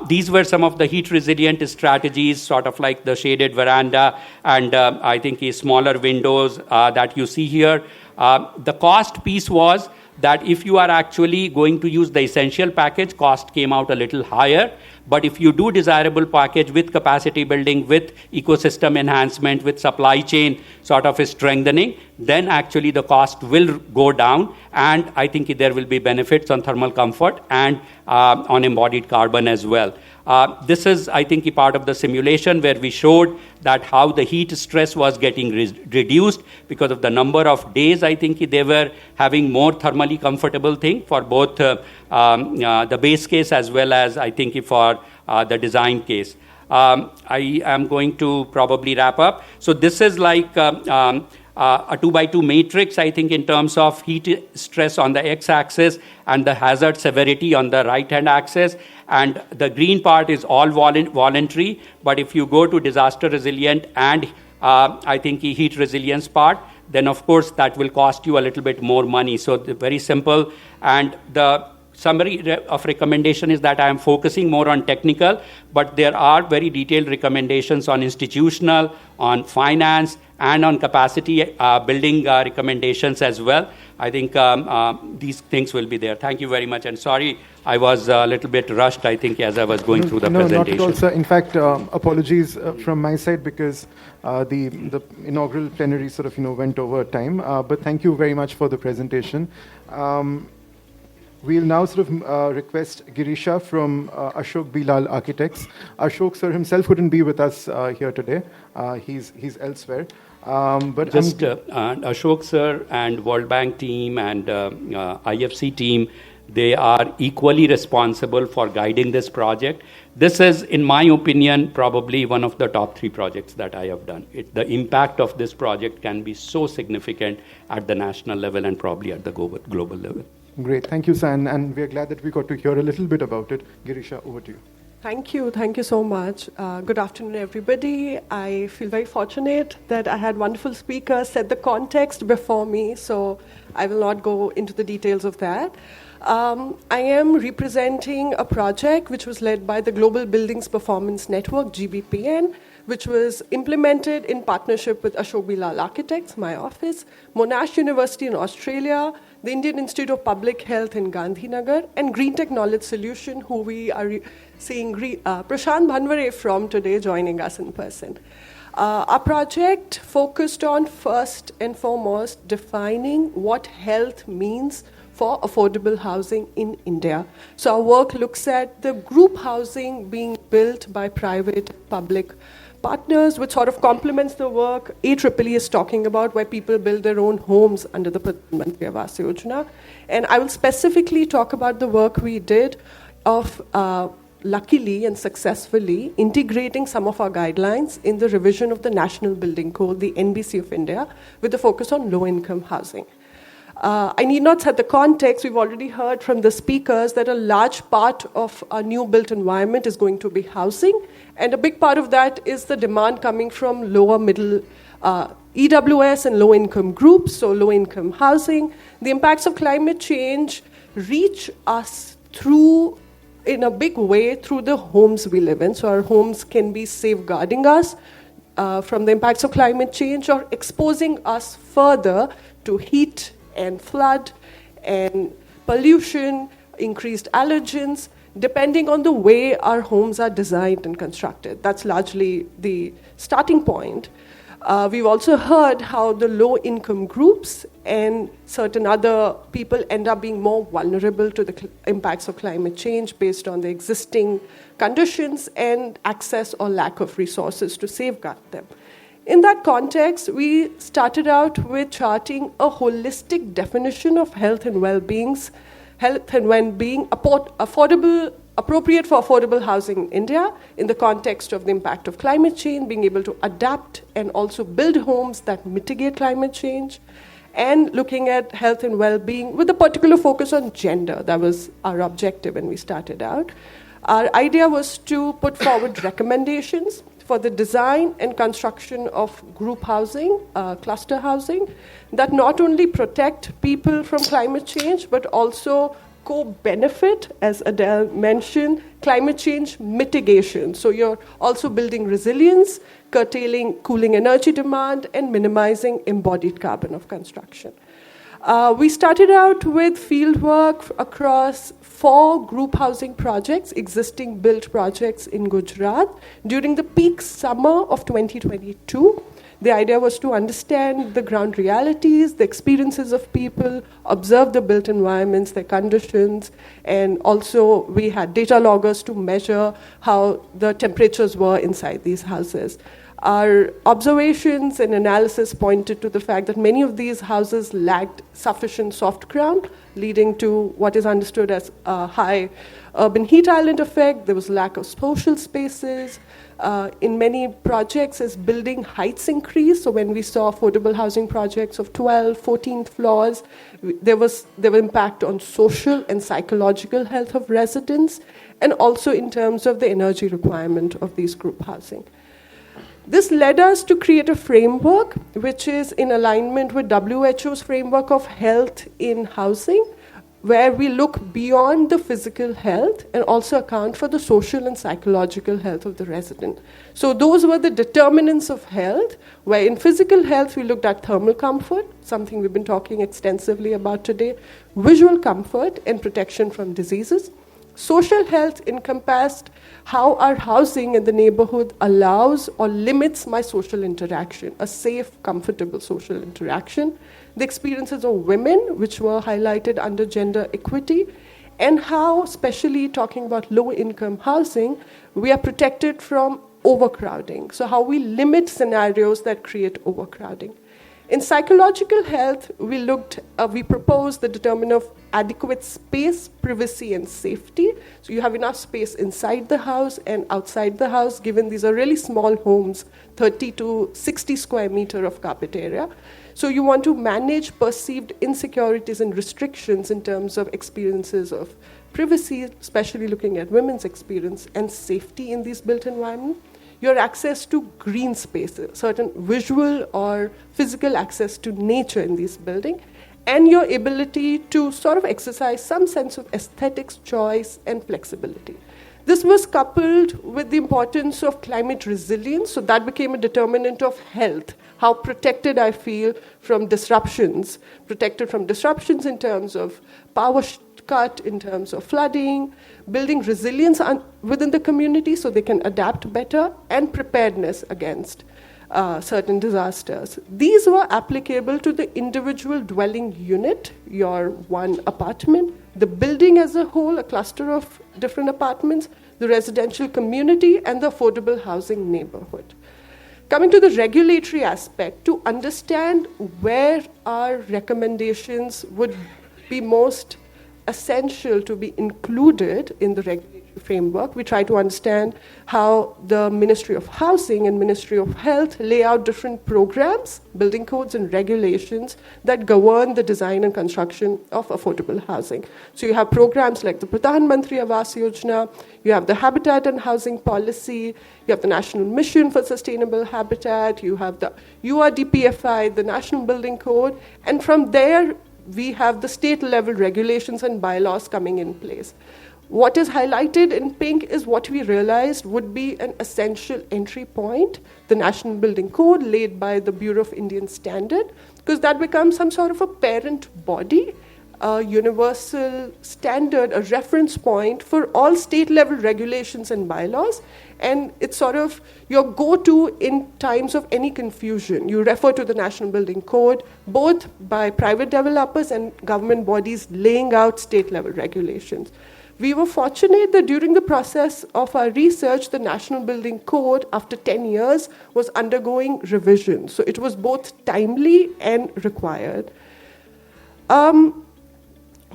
[SPEAKER 4] These were some of the heat resilient strategies, sort of like the shaded veranda and I think smaller windows that you see here. The cost piece was that if you are actually going to use the essential package, cost came out a little higher. But if you do desirable package with capacity building, with ecosystem enhancement, with supply chain sort of strengthening, then actually the cost will go down. And I think there will be benefits on thermal comfort and on embodied carbon as well. This is, I think, a part of the simulation where we showed that how the heat stress was getting reduced because of the number of days. I think they were having more thermally comfortable thing for both the base case as well as, I think, for the design case. I am going to probably wrap up. So this is like a 2x2 matrix, I think, in terms of heat stress on the x-axis and the hazard severity on the right-hand axis. And the green part is all voluntary. But if you go to disaster resilient and I think heat resilience part, then of course that will cost you a little bit more money. So very simple. And the summary of recommendation is that I am focusing more on technical, but there are very detailed recommendations on institutional, on finance, and on capacity building recommendations as well. I think these things will be there. Thank you very much. And sorry, I was a little bit rushed, I think, as I was going through the presentation.
[SPEAKER 1] No, not at all, sir. In fact, apologies from my side because the inaugural plenary sort of, went over time. But thank you very much for the presentation. We'll now sort of request Girisha from Ashok Bilal Architects. Ashok sir himself couldn't be with us here today. He's elsewhere. But
[SPEAKER 4] just Ashok sir and World Bank team and IFC team, They are equally responsible for guiding this project. This is, in my opinion, probably one of the top 3 projects that I have done. The impact of this project can be so significant at the national level and probably at the global level.
[SPEAKER 1] Great. Thank you, San. And we're glad that we got to hear a little bit about it. Girisha, over to you.
[SPEAKER 5] Thank you. Thank you so much. Good afternoon, everybody. I feel very fortunate that I had wonderful speakers set the context before me, so I will not go into the details of that. I am representing a project which was led by the Global Buildings Performance Network, GBPN, which was implemented in partnership with Ashok Bilal Architects, my office, Monash University in Australia, the Indian Institute of Public Health in Gandhinagar, and Green Tech Knowledge Solution, who we are seeing Prashant Bhanware from today joining us in person. Our project focused on, first and foremost, defining what health means for affordable housing in India. So our work looks at the group housing being built by private public partners, which sort of complements the work AEEE is talking about, where people build their own homes under the Pradhan Mantri Awas Yojana. And I will specifically talk about the work we did of luckily and successfully integrating some of our guidelines in the revision of the National Building Code, the NBC of India, with a focus on low-income housing. I need not set the context. We've already heard from the speakers that a large part of our new built environment is going to be housing, and a big part of that is the demand coming from lower middle EWS and low-income groups, so low-income housing. The impacts of climate change reach us in a big way through the homes we live in. So our homes can be safeguarding us from the impacts of climate change or exposing us further to heat and flood and pollution, increased allergens, depending on the way our homes are designed and constructed. That's largely the starting point. We've also heard how the low-income groups and certain other people end up being more vulnerable to the impacts of climate change based on the existing conditions and access or lack of resources to safeguard them. In that context, we started out with charting a holistic definition of health and well-being appropriate for affordable housing in India in the context of the impact of climate change, being able to adapt and also build homes that mitigate climate change, and looking at health and well-being with a particular focus on gender. That was our objective when we started out. Our idea was to put forward recommendations for the design and construction of group housing, cluster housing, that not only protect people from climate change, but also co-benefit, as Adele mentioned, climate change mitigation. So you're also building resilience, curtailing cooling energy demand, and minimizing embodied carbon of construction. We started out with fieldwork across 4 group housing projects, existing built projects in Gujarat, during the peak summer of 2022. The idea was to understand the ground realities, the experiences of people, observe the built environments, their conditions, and also we had data loggers to measure how the temperatures were inside these houses. Our observations and analysis pointed to the fact that many of these houses lacked sufficient soft ground, leading to what is understood as a high urban heat island effect. There was lack of social spaces. In many projects, as building heights increased, so when we saw affordable housing projects of 12, 14 floors, there was impact on social and psychological health of residents, and also in terms of the energy requirement of these group housing. This led us to create a framework which is in alignment with WHO's framework of health in housing, where we look beyond the physical health and also account for the social and psychological health of the resident. So those were the determinants of health, where in physical health we looked at thermal comfort, something we've been talking extensively about today, visual comfort and protection from diseases. Social health encompassed how our housing in the neighborhood allows or limits my social interaction, a safe, comfortable social interaction. The experiences of women, which were highlighted under gender equity, and how, especially talking about low-income housing, we are protected from overcrowding. So how we limit scenarios that create overcrowding. In psychological health, we proposed the determinant of adequate space, privacy, and safety. So you have enough space inside the house and outside the house, given these are really small homes, 30 to 60 square meter of carpet area. So you want to manage perceived insecurities and restrictions in terms of experiences of privacy, especially looking at women's experience, and safety in these built environments. Your access to green spaces, certain visual or physical access to nature in these buildings, and your ability to sort of exercise some sense of aesthetics, choice, and flexibility. This was coupled with the importance of climate resilience, so that became a determinant of health, how protected I feel from disruptions, protected from disruptions in terms of power cut, in terms of flooding, building resilience within the community so they can adapt better, and preparedness against certain disasters. These were applicable to the individual dwelling unit, your one apartment, the building as a whole, a cluster of different apartments, the residential community, and the affordable housing neighborhood. Coming to the regulatory aspect, to understand where our recommendations would be most essential to be included in the regulatory framework, we try to understand how the Ministry of Housing and Ministry of Health lay out different programs, building codes, and regulations that govern the design and construction of affordable housing. So you have programs like the Pradhan Mantri Awas Yojana, you have the Habitat and Housing Policy, you have the National Mission for Sustainable Habitat, you have the URDPFI, the National Building Code, and from there we have the state-level regulations and bylaws coming in place. What is highlighted in pink is what we realized would be an essential entry point, the National Building Code laid by the Bureau of Indian Standard, because that becomes some sort of a parent body, a universal standard, a reference point for all state-level regulations and bylaws, and it's sort of your go-to in times of any confusion. You refer to the National Building Code, both by private developers and government bodies laying out state-level regulations. We were fortunate that during the process of our research, the National Building Code, after 10 years, was undergoing revision. So it was both timely and required.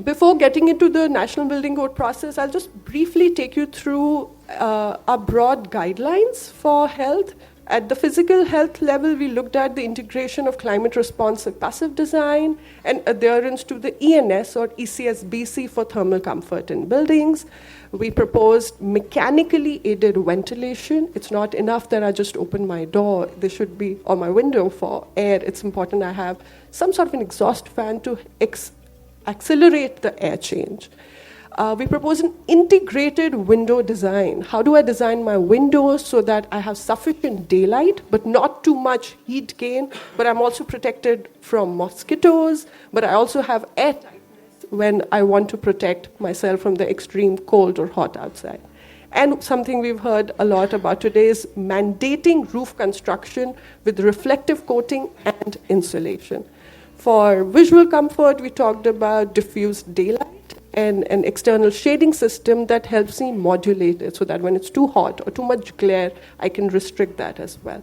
[SPEAKER 5] Before getting into the National Building Code process, I'll just briefly take you through our broad guidelines for health. At the physical health level, we looked at the integration of climate responsive passive design and adherence to the ENS or ECSBC for thermal comfort in buildings. We proposed mechanically aided ventilation. It's not enough that I just open my door. There should be, or my window for air. It's important I have some sort of an exhaust fan to accelerate the air change. We propose an integrated window design. How do I design my windows so that I have sufficient daylight, but not too much heat gain, but I'm also protected from mosquitoes, but I also have air tightness when I want to protect myself from the extreme cold or hot outside. And something we've heard a lot about today is mandating roof construction with reflective coating and insulation. For visual comfort, we talked about diffused daylight and an external shading system that helps me modulate it so that when it's too hot or too much glare, I can restrict that as well.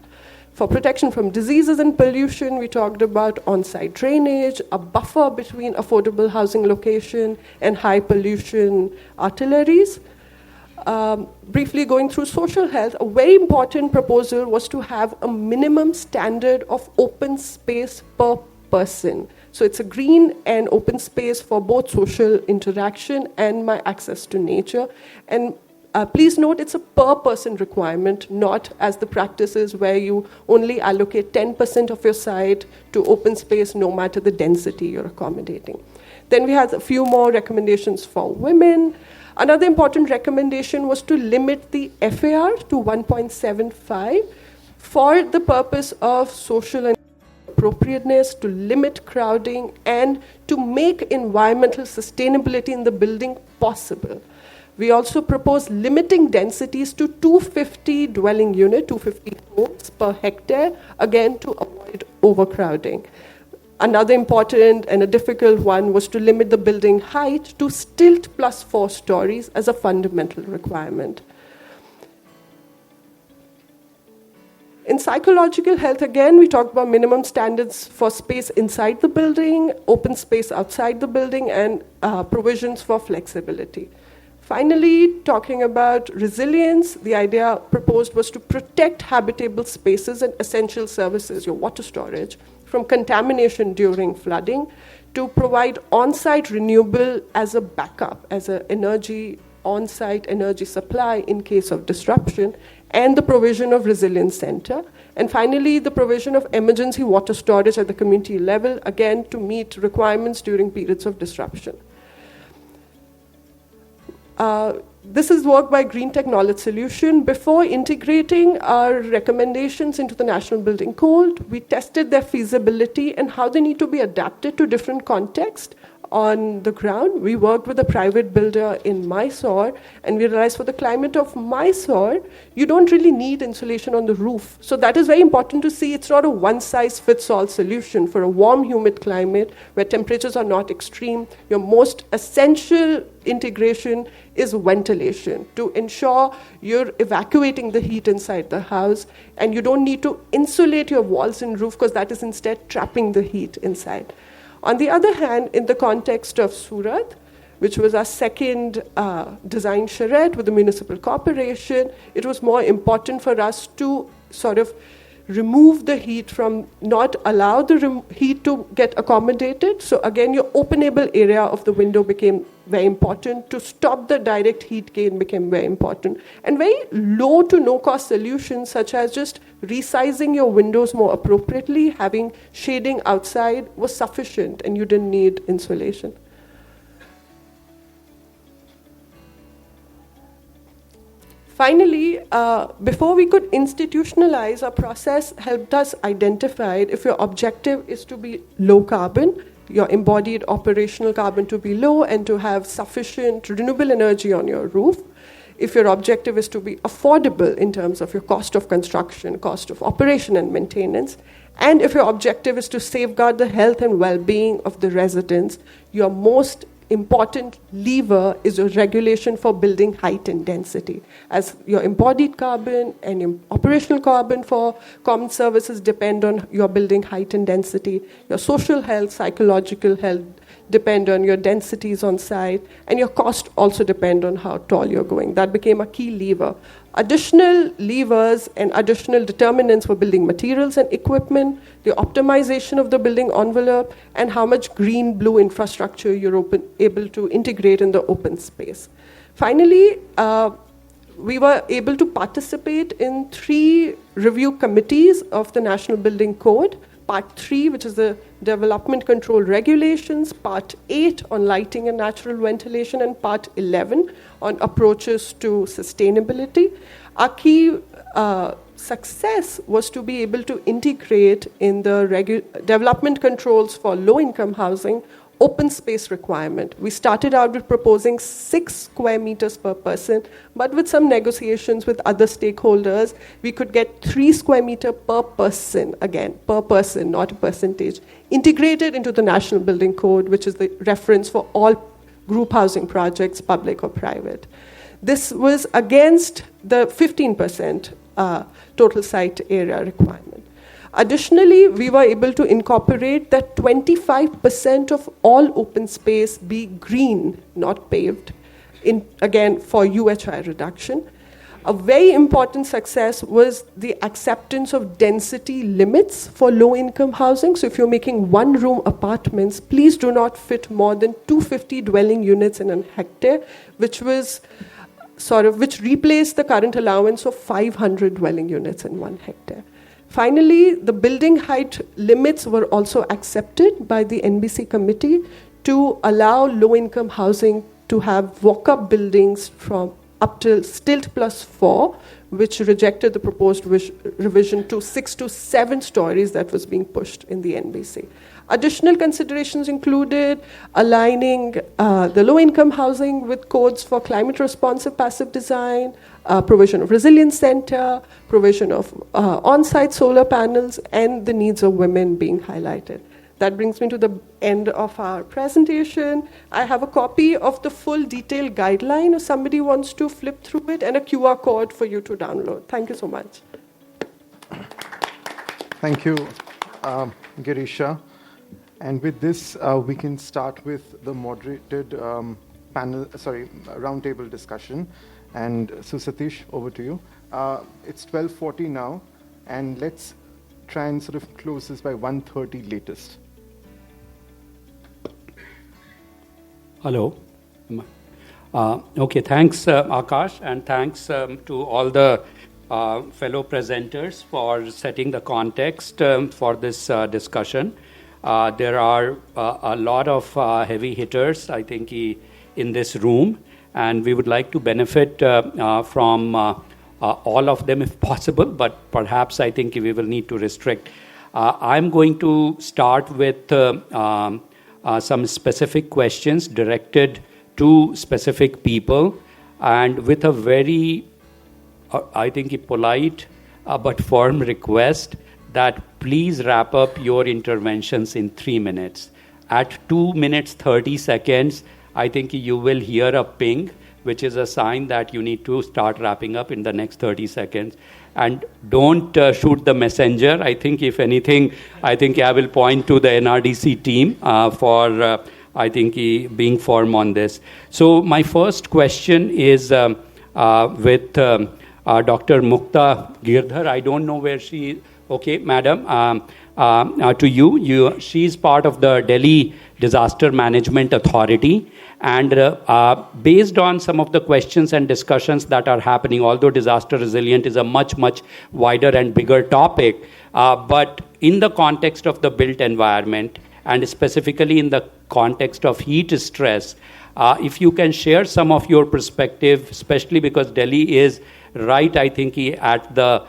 [SPEAKER 5] For protection from diseases and pollution, we talked about on-site drainage, a buffer between affordable housing location and high pollution artilleries. Briefly going through social health, a very important proposal was to have a minimum standard of open space per person. So it's a green and open space for both social interaction and my access to nature. And please note it's a per person requirement, not as the practice is where you only allocate 10% of your site to open space no matter the density you're accommodating. Then we had a few more recommendations for women. Another important recommendation was to limit the FAR to 1.75 for the purpose of social and appropriateness, to limit crowding, and to make environmental sustainability in the building possible. We also propose limiting densities to 250 dwelling unit, 250 homes per hectare, again to avoid overcrowding. Another important and a difficult one was to limit the building height to stilt plus 4 stories as a fundamental requirement. In psychological health, again, we talked about minimum standards for space inside the building, open space outside the building, and provisions for flexibility. Finally, talking about resilience, the idea proposed was to protect habitable spaces and essential services, your water storage, from contamination during flooding, to provide on-site renewable as a backup, as an on-site energy supply in case of disruption, and the provision of resilience center. And finally, the provision of emergency water storage at the community level, again, to meet requirements during periods of disruption. This is work by Green Tech Knowledge Solution. Before integrating our recommendations into the National Building Code, we tested their feasibility and how they need to be adapted to different contexts on the ground. We worked with a private builder in Mysore, and we realized for the climate of Mysore, you don't really need insulation on the roof. So that is very important to see. It's not a one-size-fits-all solution for a warm, humid climate where temperatures are not extreme. Your most essential integration is ventilation to ensure you're evacuating the heat inside the house, and you don't need to insulate your walls and roof because that is instead trapping the heat inside. On the other hand, in the context of Surat, which was our second design charrette with the municipal corporation, it was more important for us to sort of remove the heat from, not allow the heat to get accommodated. So again, your openable area of the window became very important. To stop the direct heat gain became very important. And very low to no cost solutions such as just resizing your windows more appropriately, having shading outside was sufficient and you didn't need insulation. Finally, before we could institutionalize, our process helped us identify if your objective is to be low carbon, your embodied operational carbon to be low, and to have sufficient renewable energy on your roof. If your objective is to be affordable in terms of your cost of construction, cost of operation and maintenance, and if your objective is to safeguard the health and well-being of the residents, your most important lever is a regulation for building height and density, as your embodied carbon and your operational carbon for common services depend on your building height and density. Your social health, psychological health depend on your densities on site, and your cost also depend on how tall you're going. That became a key lever. Additional levers and additional determinants were building materials and equipment, the optimization of the building envelope, and how much green-blue infrastructure you're able to integrate in the open space. Finally, we were able to participate in 3 review committees of the National Building Code. Part 3, which is the development control regulations, Part 8 on lighting and natural ventilation, and Part 11 on approaches to sustainability. Our key success was to be able to integrate in the development controls for low-income housing open space requirement. We started out with proposing 6 square meters per person, but with some negotiations with other stakeholders, we could get 3 square meter per person, again, per person, not a percentage, integrated into the National Building Code, which is the reference for all group housing projects, public or private. This was against the 15% total site area requirement. Additionally, we were able to incorporate that 25% of all open space be green, not paved, again, for UHI reduction. A very important success was the acceptance of density limits for low-income housing. So if you're making one-room apartments, please do not fit more than 250 dwelling units in a hectare, which replaced the current allowance of 500 dwelling units in 1 hectare. Finally, the building height limits were also accepted by the NBC committee to allow low-income housing to have walk-up buildings from up till stilt plus 4, which rejected the proposed revision to 6 to 7 stories that was being pushed in the NBC. Additional considerations included aligning the low-income housing with codes for climate-responsive passive design, provision of resilience center, provision of on-site solar panels, and the needs of women being highlighted. That brings me to the end of our presentation. I have a copy of the full detailed guideline if somebody wants to flip through it, and a QR code for you to download. Thank you so much.
[SPEAKER 1] Thank you, Girisha. And with this, we can start with the moderated roundtable discussion. And so, Satish, over to you. It's 12:40 now, and let's try and sort of close this by 1:30 latest.
[SPEAKER 4] Hello. Okay, thanks, Akash, and thanks to all the fellow presenters for setting the context for this discussion. There are a lot of heavy hitters, I think, in this room, and we would like to benefit from all of them if possible, but perhaps I think we will need to restrict. I'm going to start with some specific questions directed to specific people, and with a very, I think, a polite but firm request that please wrap up your interventions in 3 minutes. At 2 minutes 30 seconds, I think you will hear a ping, which is a sign that you need to start wrapping up in the next 30 seconds. And don't shoot the messenger. I think, if anything, I think I will point to the NRDC team for I think being firm on this. So my first question is with Dr. Mukta Girdhar. I don't know where she is. Okay, madam, to you. She's part of the Delhi Disaster Management Authority. And based on some of the questions and discussions that are happening, although disaster resilient is a much, much wider and bigger topic, but in the context of the built environment, and specifically in the context of heat stress, if you can share some of your perspective, especially because Delhi is right, I think, at the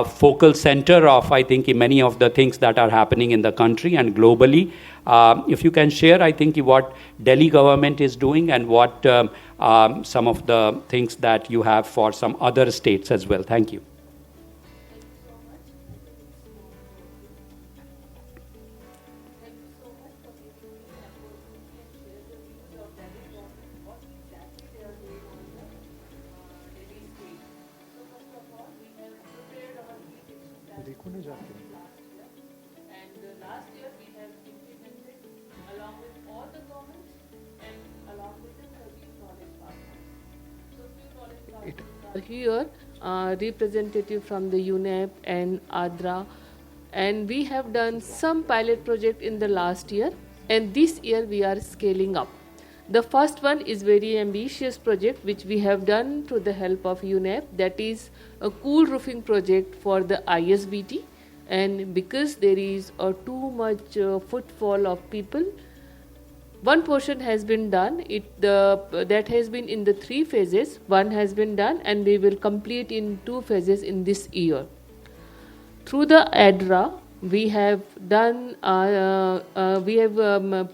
[SPEAKER 4] focal center of, I think, many of the things that are happening in the country and globally. If you can share, I think, what Delhi government is doing and what some of the things that you have for some other states as well. Thank you.
[SPEAKER 6] Here, representative from the UNEP and ADRA, and we have done some pilot project in the last year, and this year we are scaling up. The first one is very ambitious project which we have done through the help of UNEP, that is a cool roofing project for the ISBT, and because there is too much footfall of people, one portion has been done. That has been in the 3 phases. One has been done, and we will complete in 2 phases in this year. Through the ADRA, we have done. We have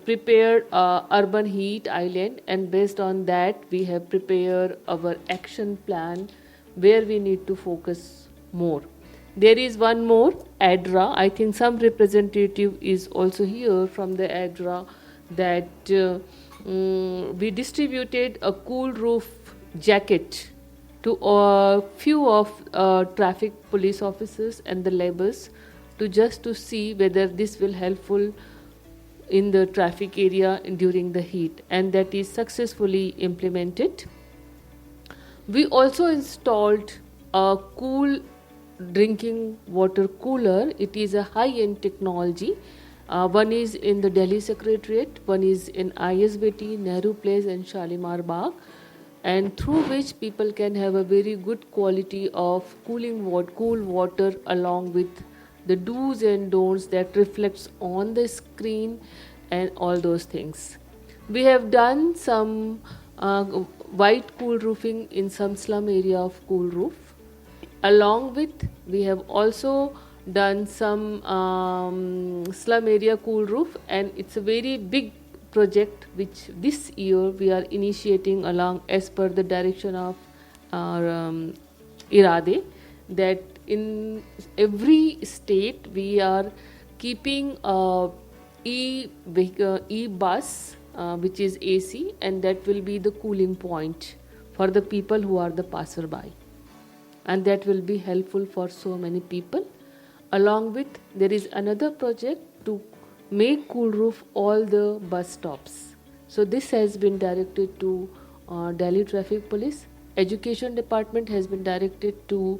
[SPEAKER 6] prepared urban heat island, and based on that, we have prepared our action plan where we need to focus more. There is one more ADRA. I think some representative is also here from the ADRA. That we distributed a cool roof jacket to a few of traffic police officers and the laborers to see whether this will helpful in the traffic area during the heat, and that is successfully implemented. We also installed a cool drinking water cooler. It is a high-end technology. One is in the Delhi Secretariat, one is in ISBT, Nehru Place and Shalimar Bagh, and through which people can have a very good quality of cool water along with the do's and don'ts that reflects on the screen and all those things. We have done some white cool roofing in some slum area of cool roof. Along with, we have also done some slum area cool roof, and it's a very big project which this year we are initiating along as per the direction of our IRADE, that in every state we are keeping a e-bus which is AC, and that will be the cooling point for the people who are the passerby, and that will be helpful for so many people. Along with, there is another project to make cool roof all the bus stops. So this has been directed to Delhi Traffic Police. Education Department has been directed to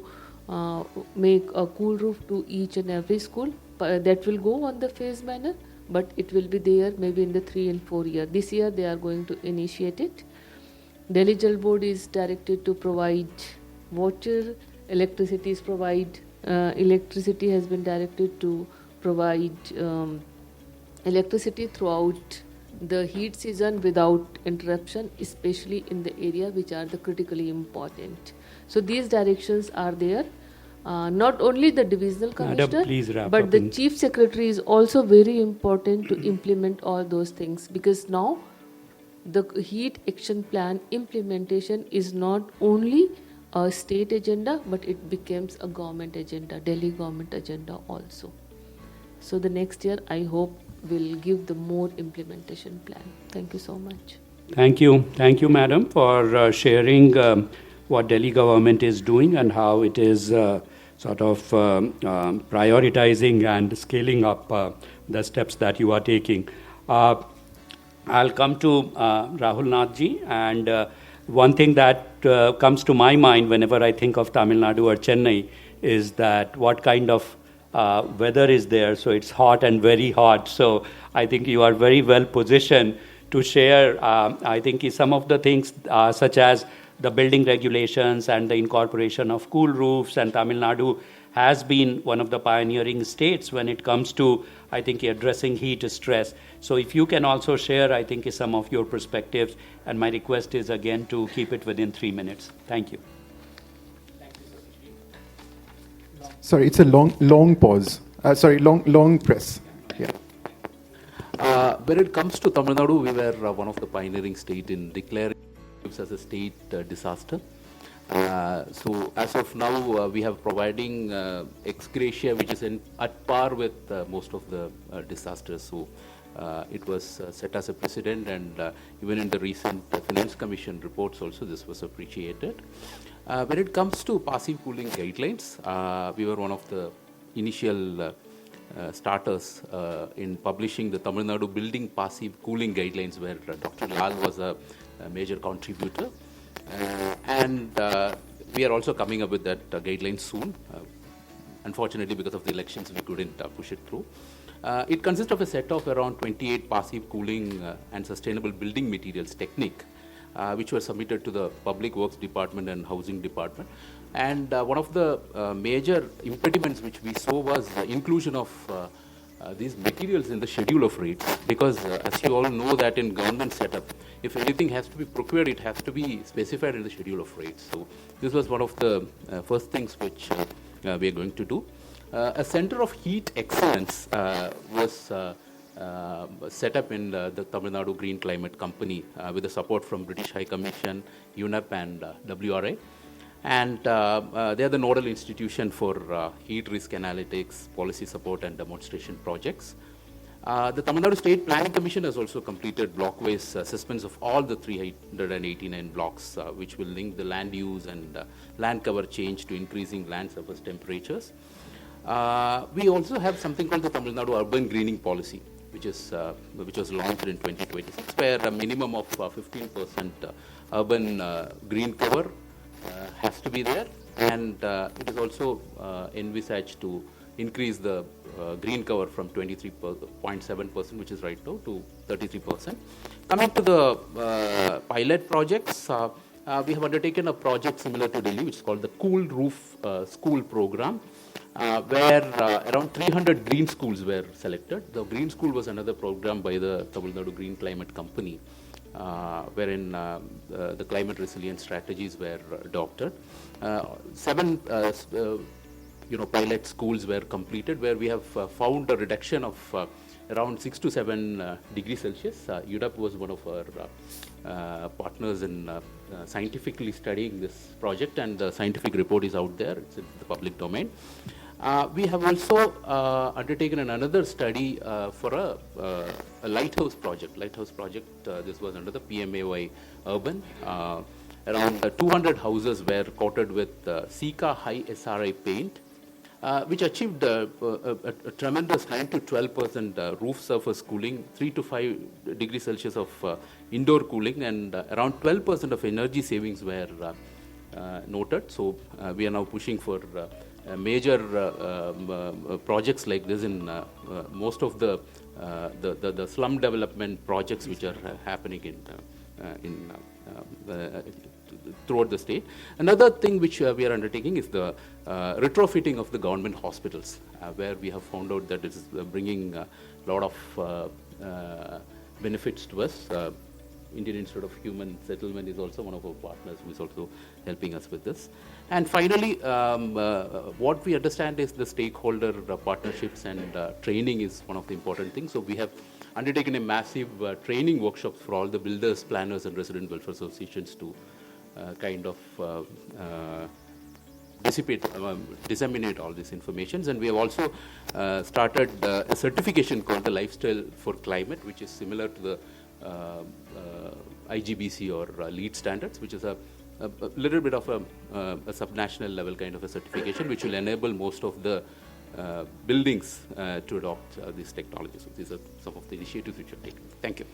[SPEAKER 6] make a cool roof to each and every school. That will go on the phase manner, but it will be there maybe in the 3 and 4 year. This year they are going to initiate it. Delhi Jal Board is directed to provide water, electricity is electricity has been directed to provide electricity throughout the heat season without interruption, especially in the area which are the critically important. So these directions are there. Not only the divisional
[SPEAKER 4] Madam,
[SPEAKER 6] commissioner,
[SPEAKER 4] please wrap
[SPEAKER 6] but
[SPEAKER 4] up
[SPEAKER 6] the
[SPEAKER 4] in-
[SPEAKER 6] chief secretary is also very important to implement all those things, because now the heat action plan implementation is not only a state agenda, but it becomes a government agenda, Delhi government agenda also. So the next year I hope will give the more implementation plan. Thank you so much.
[SPEAKER 4] Thank you, madam, for sharing what Delhi government is doing and how it is sort of prioritizing and scaling up the steps that you are taking. I'll come to Rahul Nathji, and one thing that comes to my mind whenever I think of Tamil Nadu or Chennai is that what kind of weather is there. So it's hot and very hot. So I think you are very well positioned to share, I think, some of the things such as the building regulations and the incorporation of cool roofs. And Tamil Nadu has been one of the pioneering states when it comes to, I think, addressing heat stress. So if you can also share, I think, some of your perspectives. And my request is again to keep it within 3 minutes. Thank you.
[SPEAKER 1] Sorry, it's a long pause. Long press. Yeah.
[SPEAKER 7] When it comes to Tamil Nadu, we were one of the pioneering state in declaring it as a state disaster. So as of now, we have providing ex gratia, which is at par with most of the disasters. So it was set as a precedent, and even in the recent Finance Commission reports also, this was appreciated. When it comes to passive cooling guidelines, we were one of the initial starters in publishing the Tamil Nadu Building Passive Cooling Guidelines, where Dr. Lal was a major contributor. And we are also coming up with that guideline soon. Unfortunately, because of the elections, we couldn't push it through. It consists of a set of around 28 passive cooling and sustainable building materials technique, which were submitted to the Public Works Department and Housing Department. And one of the major impediments which we saw was the inclusion of these materials in the schedule of rates, because as you all know that in government setup, if anything has to be procured, it has to be specified in the schedule of rates. So this was one of the first things which we are going to do. A center of heat excellence was set up in the Tamil Nadu Green Climate Company with the support from British High Commission, UNEP and WRA. And they are the nodal institution for heat risk analytics, policy support and demonstration projects. The Tamil Nadu State Planning Commission has also completed block-wise assessments of all the 389 blocks, which will link the land use and land cover change to increasing land surface temperatures. We also have something called the Tamil Nadu Urban Greening Policy, which was launched in 2026, where a minimum of 15% urban green cover has to be there, and it is also envisaged to increase the green cover from 23.7%, which is right now, to 33%. Coming to the pilot projects, we have undertaken a project similar to Delhi, which is called the Cool Roof School Program, where around 300 green schools were selected. The green school was another program by the Tamil Nadu Green Climate Company, wherein the climate resilience strategies were adopted. 7 pilot schools were completed, where we have found a reduction of around 6 to 7 degrees Celsius. UDAP was one of our partners in scientifically studying this project, and the scientific report is out there. It's in the public domain. We have also undertaken another study for a lighthouse project. This was under the PMAY Urban. Around 200 houses were coated with Sika high SRI paint, which achieved a tremendous 9 to 12% roof surface cooling, 3 to 5 degrees Celsius of indoor cooling, and around 12% of energy savings were noted. So we are now pushing for major projects like this in most of the slum development projects which are happening in throughout the state. Another thing which we are undertaking is the retrofitting of the government hospitals, where we have found out that it is bringing a lot of benefits to us. Indian Institute of Human Settlement is also one of our partners who is also helping us with this. And finally, what we understand is the stakeholder partnerships and training is one of the important things. So we have undertaken a massive training workshops for all the builders, planners, and resident welfare associations to kind of disseminate all these informations. And we have also started a certification called the Lifestyle for Climate, which is similar to the IGBC or LEED standards, which is a little bit of a subnational level kind of a certification, which will enable most of the buildings to adopt these technologies. So these are some of the initiatives which are taken. Thank you.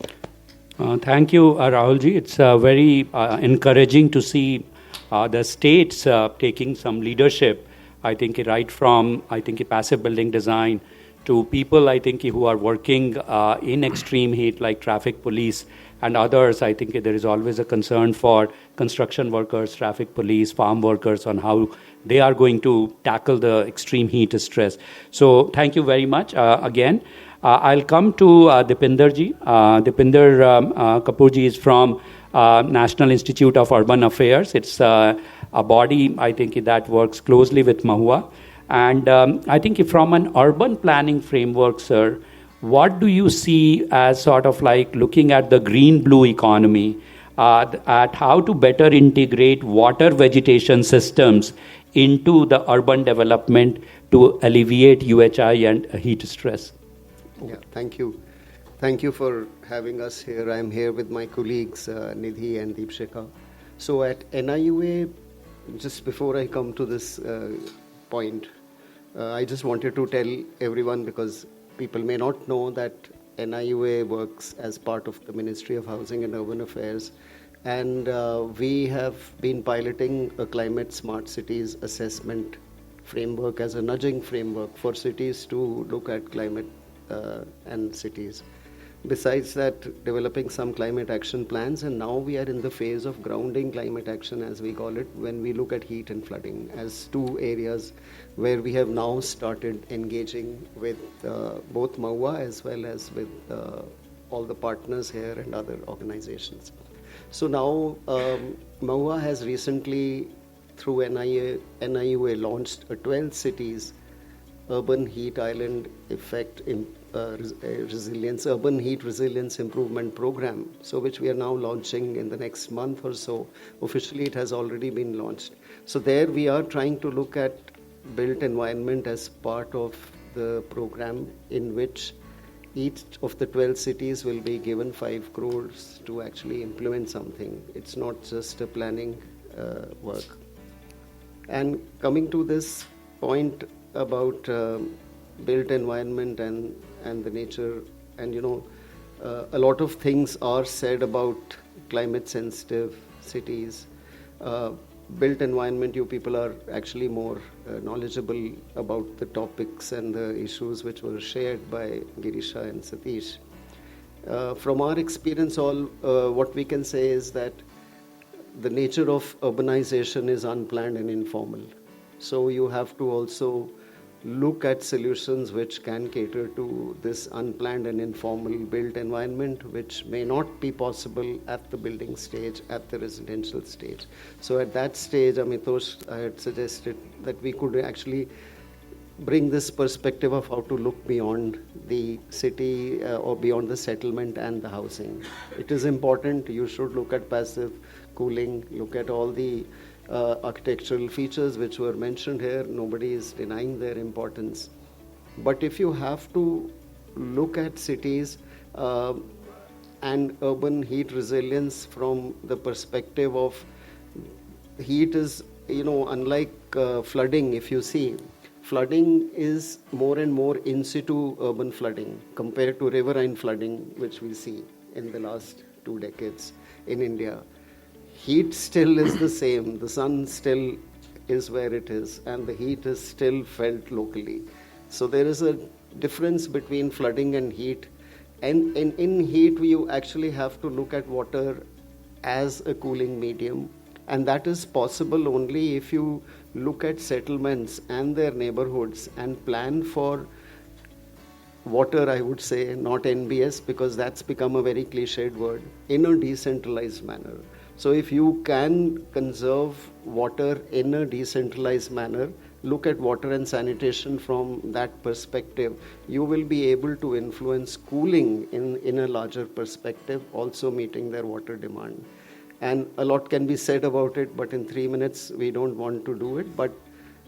[SPEAKER 4] Thank you, Rahulji. It's very encouraging to see the states taking some leadership. I think right from passive building design to people who are working in extreme heat like traffic police and others. I think there is always a concern for construction workers, traffic police, farm workers on how they are going to tackle the extreme heat stress. So thank you very much again. I'll come to Dipinderji. Dipinder Kapoorji is from National Institute of Urban Affairs. It's a body, that works closely with Mahua. And I think from an urban planning framework, sir, what do you see as sort of like looking at the green-blue economy, at how to better integrate water vegetation systems into the urban development to alleviate UHI and heat stress?
[SPEAKER 8] Yeah, thank you. Thank you for having us here. I'm here with my colleagues, Nidhi and Deepshika. So at NIUA, just before I come to this point, I just wanted to tell everyone, because people may not know, that NIUA works as part of the Ministry of Housing and Urban Affairs, and we have been piloting a climate smart cities assessment framework as a nudging framework for cities to look at climate and cities. Besides that, developing some climate action plans, and now we are in the phase of grounding climate action, as we call it, when we look at heat and flooding as two areas where we have now started engaging with both MAUA as well as with all the partners here and other organizations. So now MAUA has recently, through NIUA, launched a 12 cities urban heat island effect resilience, urban heat resilience improvement program, so which we are now launching in the next month or so. Officially, it has already been launched. So there we are trying to look at built environment as part of the program, in which each of the 12 cities will be given 5 crores to actually implement something. It's not just a planning work. And coming to this point about built environment and the nature, and a lot of things are said about climate sensitive cities. Built environment, you people are actually more knowledgeable about the topics and the issues which were shared by Girisha and Satish. From our experience, what we can say is that the nature of urbanization is unplanned and informal. So you have to also look at solutions which can cater to this unplanned and informal built environment, which may not be possible at the building stage, at the residential stage. So at that stage, Amitosh, I had suggested that we could actually bring this perspective of how to look beyond the city or beyond the settlement and the housing. It is important. You should look at passive cooling, look at all the architectural features which were mentioned here. Nobody is denying their importance. But if you have to look at cities and urban heat resilience from the perspective of heat is, unlike flooding, if you see, flooding is more and more in situ urban flooding compared to riverine flooding, which we see in the last 2 decades in India. Heat still is the same. The sun still is where it is, and the heat is still felt locally. So there is a difference between flooding and heat. And in heat, you actually have to look at water as a cooling medium. And that is possible only if you look at settlements and their neighborhoods and plan for water, I would say, not NBS, because that's become a very cliched word, in a decentralized manner. So if you can conserve water in a decentralized manner, look at water and sanitation from that perspective, you will be able to influence cooling in a larger perspective, also meeting their water demand. And a lot can be said about it, but in 3 minutes we don't want to do it. But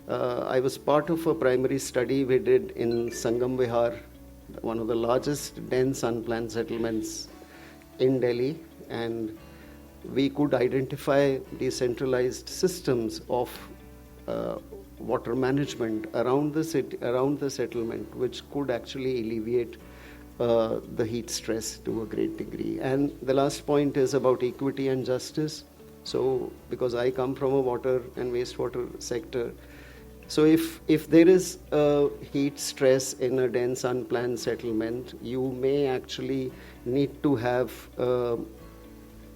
[SPEAKER 8] I was part of a primary study we did in Sangam Vihar, one of the largest dense unplanned settlements in Delhi, and we could identify decentralized systems of water management around the city, around the settlement, which could actually alleviate the heat stress to a great degree. And the last point is about equity and justice. So, because I come from a water and wastewater sector, so if there is a heat stress in a dense unplanned settlement, you may actually need to have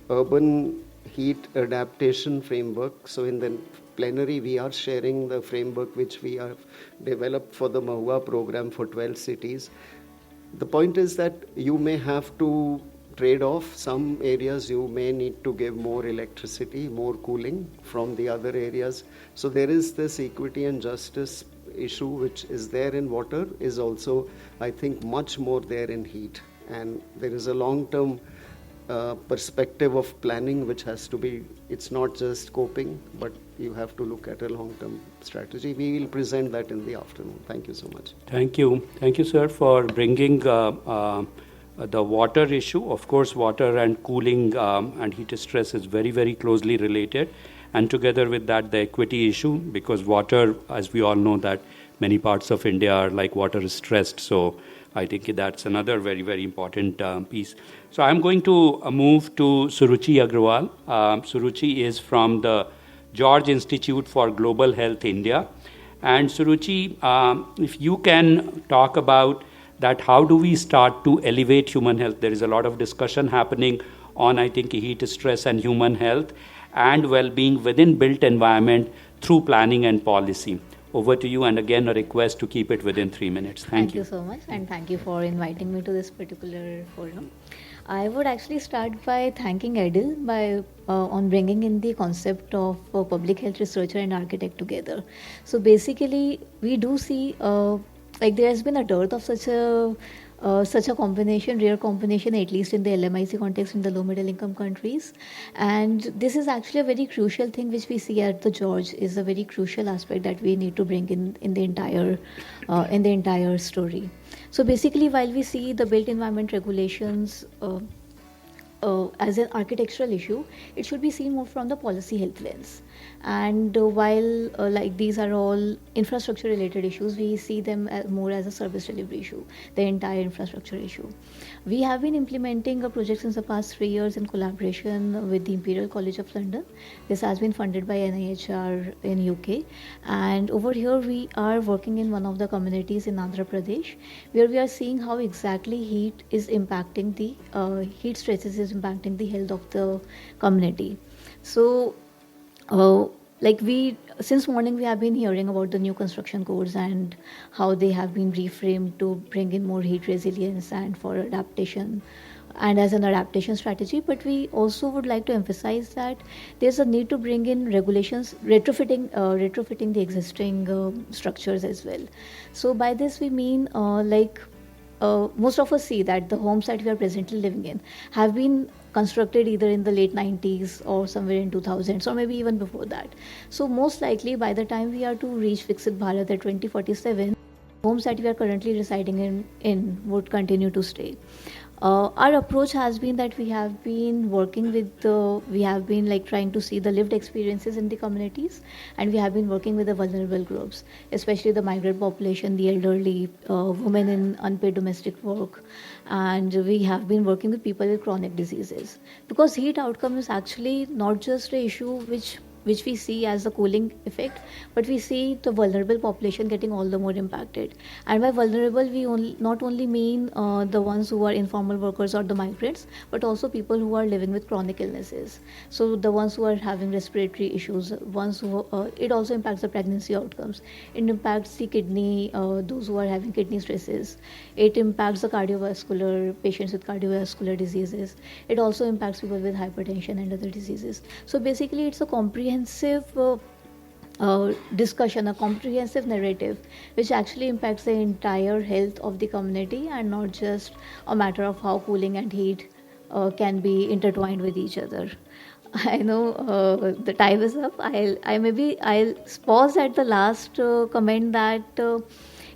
[SPEAKER 8] urban heat adaptation framework. So in the plenary, we are sharing the framework which we have developed for the Mahua program for 12 cities. The point is that you may have to trade off. Some areas you may need to give more electricity, more cooling from the other areas. So there is this equity and justice issue which is there in water, is also, I think, much more there in heat. And there is a long-term perspective of planning which has to be, it's not just coping, but you have to look at a long-term strategy. We will present that in the afternoon. Thank you so much.
[SPEAKER 4] Thank you. Thank you, sir, for bringing the water issue. Of course, water and cooling and heat stress is very, very closely related. And together with that, the equity issue, because water, as we all know, that many parts of India are like water stressed. So I think that's another very, very important piece. So I'm going to move to Suruchi Agrawal. Suruchi is from the George Institute for Global Health India. And Suruchi, if you can talk about that, how do we start to elevate human health? There is a lot of discussion happening on, I think, heat stress and human health and well-being within built environment through planning and policy. Over to you, and again a request to keep it within 3 minutes. Thank you.
[SPEAKER 9] Thank you so much, and thank you for inviting me to this particular forum. I would actually start by thanking Edil on bringing in the concept of public health researcher and architect together. So basically, we do see like there has been a dearth of such a combination, rare combination, at least in the LMIC context in the low middle income countries. And this is actually a very crucial thing which we see at the George, is a very crucial aspect that we need to bring in the entire story. So basically, while we see the built environment regulations as an architectural issue, it should be seen more from the policy health lens. And while like these are all infrastructure related issues, we see them more as a service delivery issue, the entire infrastructure issue. We have been implementing a project since the past 3 years in collaboration with the Imperial College of London. This has been funded by NIHR in UK. And over here we are working in one of the communities in Andhra Pradesh, where we are seeing how exactly heat is impacting heat stresses is impacting the health of the community. So since morning we have been hearing about the new construction codes and how they have been reframed to bring in more heat resilience and for adaptation and as an adaptation strategy. But we also would like to emphasize that there's a need to bring in regulations, retrofitting the existing structures as well. So by this we mean most of us see that the homes that we are presently living in have been constructed either in the late 90s or somewhere in 2000s or maybe even before that. So most likely by the time we are to reach Viksit Bharat at 2047, homes that we are currently residing in would continue to stay. Our approach has been that we have been working with we have been like trying to see the lived experiences in the communities, and we have been working with the vulnerable groups, especially the migrant population, the elderly, women in unpaid domestic work, and we have been working with people with chronic diseases, because heat outcome is actually not just an issue which we see as the cooling effect, but we see the vulnerable population getting all the more impacted. And by vulnerable, we not only mean the ones who are informal workers or the migrants, but also people who are living with chronic illnesses. So the ones who are having respiratory issues, ones who it also impacts the pregnancy outcomes. It impacts the kidney, those who are having kidney stresses. It impacts the cardiovascular patients with cardiovascular diseases. It also impacts people with hypertension and other diseases. So basically, it's a comprehensive discussion, a comprehensive narrative, which actually impacts the entire health of the community, and not just a matter of how cooling and heat can be intertwined with each other. I know the time is up. I'll pause at the last comment that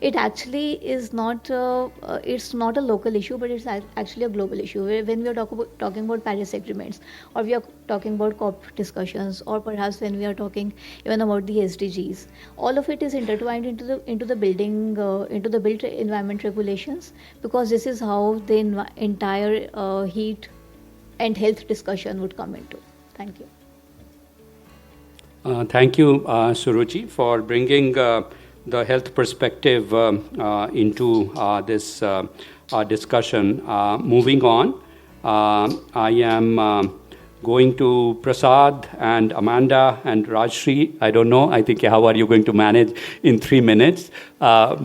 [SPEAKER 9] it actually is not it's not a local issue, but it's actually a global issue. When we are talking about Paris agreements, or we are talking about COP discussions, or perhaps when we are talking even about the SDGs, all of it is intertwined into the built environment regulations, because this is how the entire heat and health discussion would come into. Thank you.
[SPEAKER 4] Thank you, Suruchi, for bringing the health perspective into this discussion. Moving on, I am going to Prasad and Amanda and Rajshri. I don't know. I think how are you going to manage in 3 minutes? So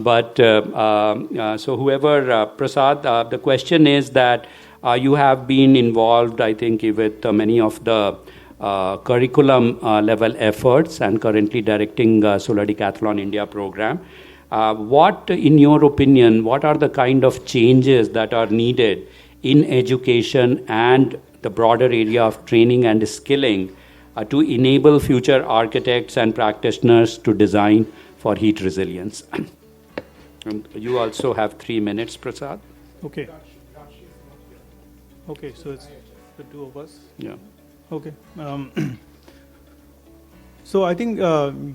[SPEAKER 4] whoever, Prasad, the question is that you have been involved, I think, with many of the curriculum level efforts, and currently directing Solar Decathlon India program. What, in your opinion, what are the kind of changes that are needed in education and the broader area of training and skilling to enable future architects and practitioners to design for heat resilience? You also have 3 minutes, Prasad.
[SPEAKER 10] Okay. Okay, so it's the two of us.
[SPEAKER 4] Yeah.
[SPEAKER 10] Okay. So I think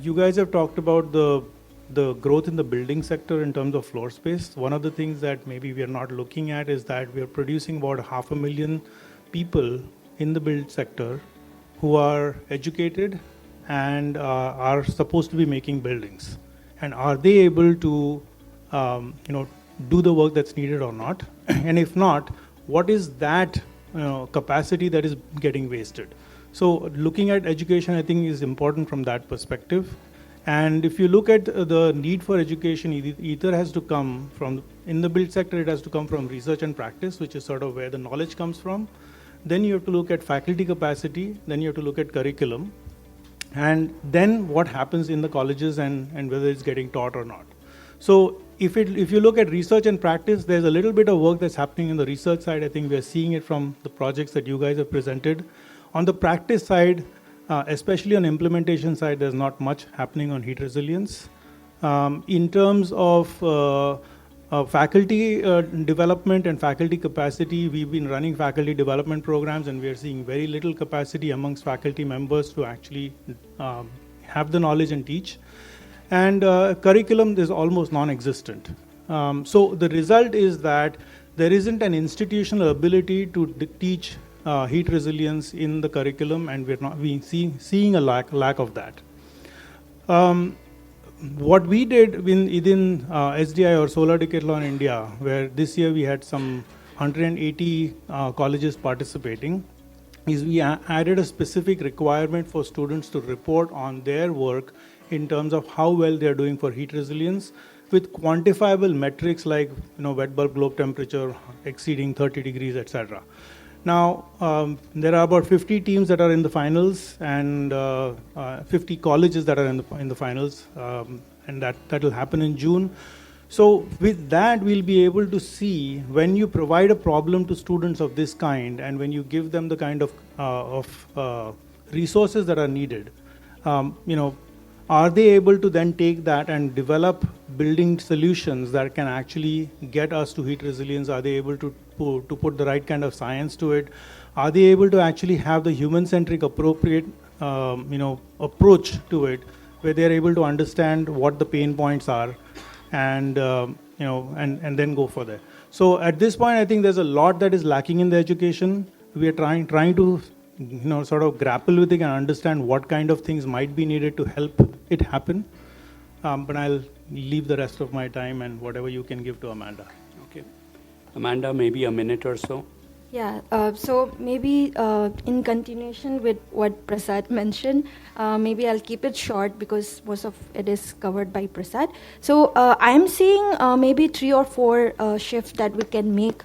[SPEAKER 10] you guys have talked about the growth in the building sector in terms of floor space. One of the things that maybe we are not looking at is that we are producing about 500,000 people in the build sector who are educated and are supposed to be making buildings. And are they able to do the work that's needed or not? And if not, what is that capacity that is getting wasted? So looking at education, I think, is important from that perspective. And if you look at the need for education, either has to come from, in the build sector, it has to come from research and practice, which is sort of where the knowledge comes from. Then you have to look at faculty capacity, then you have to look at curriculum, and then what happens in the colleges and whether it's getting taught or not. So if you look at research and practice, there's a little bit of work that's happening in the research side. I think we are seeing it from the projects that you guys have presented. On the practice side, especially on implementation side, there's not much happening on heat resilience. In terms of faculty development and faculty capacity, we've been running faculty development programs, and we are seeing very little capacity amongst faculty members to actually have the knowledge and teach. And curriculum is almost non-existent. So the result is that there isn't an institutional ability to teach heat resilience in the curriculum, and we're seeing a lack of that. What we did within SDI, or Solar Decathlon India, where this year we had some 180 colleges participating, is we added a specific requirement for students to report on their work in terms of how well they are doing for heat resilience, with quantifiable metrics like wet bulb globe temperature exceeding 30 degrees, etc. Now, there are about 50 teams that are in the finals, and 50 colleges that are in the finals, and that will happen in June. So with that, we'll be able to see when you provide a problem to students of this kind, and when you give them the kind of resources that are needed, are they able to then take that and develop building solutions that can actually get us to heat resilience? Are they able to put the right kind of science to it? Are they able to actually have the human-centric appropriate approach to it, where they're able to understand what the pain points are and and then go further? So at this point, I think there's a lot that is lacking in the education. We are trying to sort of grapple with it and understand what kind of things might be needed to help it happen. But I'll leave the rest of my time and whatever you can give to Amanda.
[SPEAKER 4] Okay. Amanda, maybe a minute or so.
[SPEAKER 11] Yeah, so maybe in continuation with what Prasad mentioned, maybe I'll keep it short because most of it is covered by Prasad. So I'm seeing maybe 3 or 4 shifts that we can make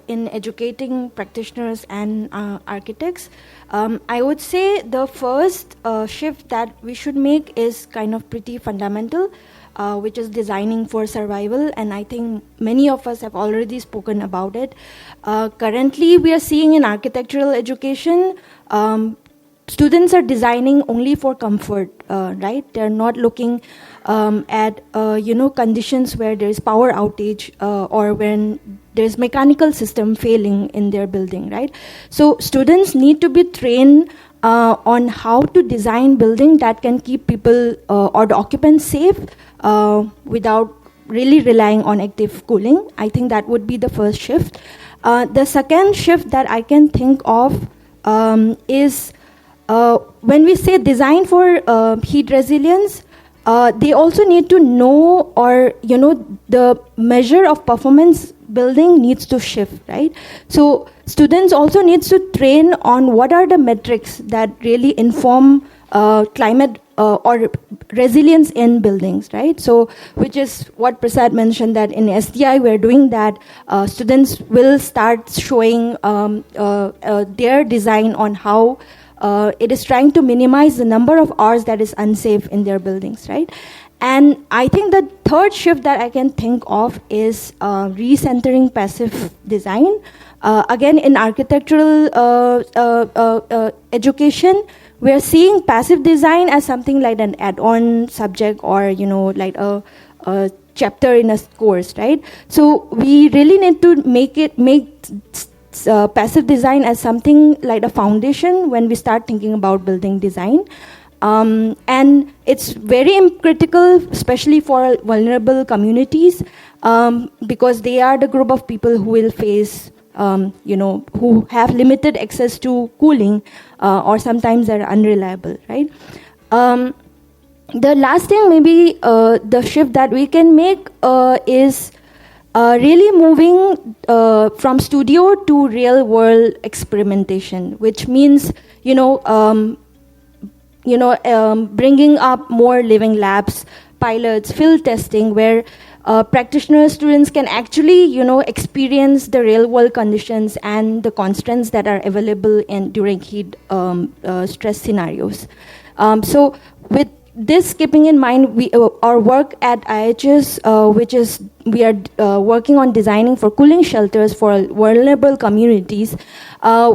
[SPEAKER 11] in educating practitioners and architects. I would say the first shift that we should make is kind of pretty fundamental, which is designing for survival, and I think many of us have already spoken about it. Currently, we are seeing in architectural education, students are designing only for comfort, right? They're not looking at conditions where there is power outage or when there's mechanical system failing in their building, right? So students need to be trained on how to design building that can keep people or the occupants safe without really relying on active cooling. I think that would be the first shift. The second shift that I can think of is when we say design for heat resilience, they also need to know, or the measure of performance building needs to shift, right? So students also needs to train on what are the metrics that really inform climate or resilience in buildings, right? So which is what Prasad mentioned, that in SDI we're doing that. Students will start showing their design on how it is trying to minimize the number of hours that is unsafe in their buildings, right? And I think the third shift that I can think of is recentering passive design. Again, in architectural education, we are seeing passive design as something like an add-on subject or, like a chapter in a course, right? So we really need to make passive design as something like a foundation when we start thinking about building design. And it's very critical, especially for vulnerable communities, because they are the group of people who will face, who have limited access to cooling, or sometimes are unreliable, right? The last thing, maybe the shift that we can make is really moving from studio to real world experimentation, which means, bringing up more living labs, pilots, field testing, where practitioner students can actually, experience the real world conditions and the constraints that are available during heat stress scenarios. So with this keeping in mind, our work at IHS, which is we are working on designing for cooling shelters for vulnerable communities,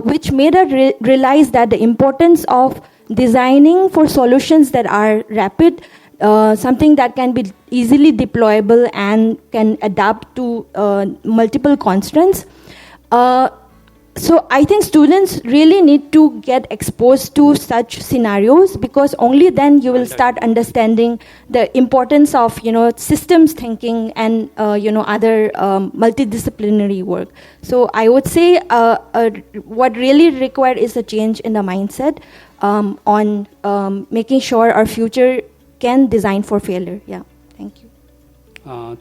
[SPEAKER 11] which made us realize that the importance of designing for solutions that are rapid, something that can be easily deployable and can adapt to multiple constraints. So I think students really need to get exposed to such scenarios, because only then you will start understanding the importance of systems thinking and other multidisciplinary work. So I would say what really required is a change in the mindset on making sure our future can design for failure. Yeah, thank you.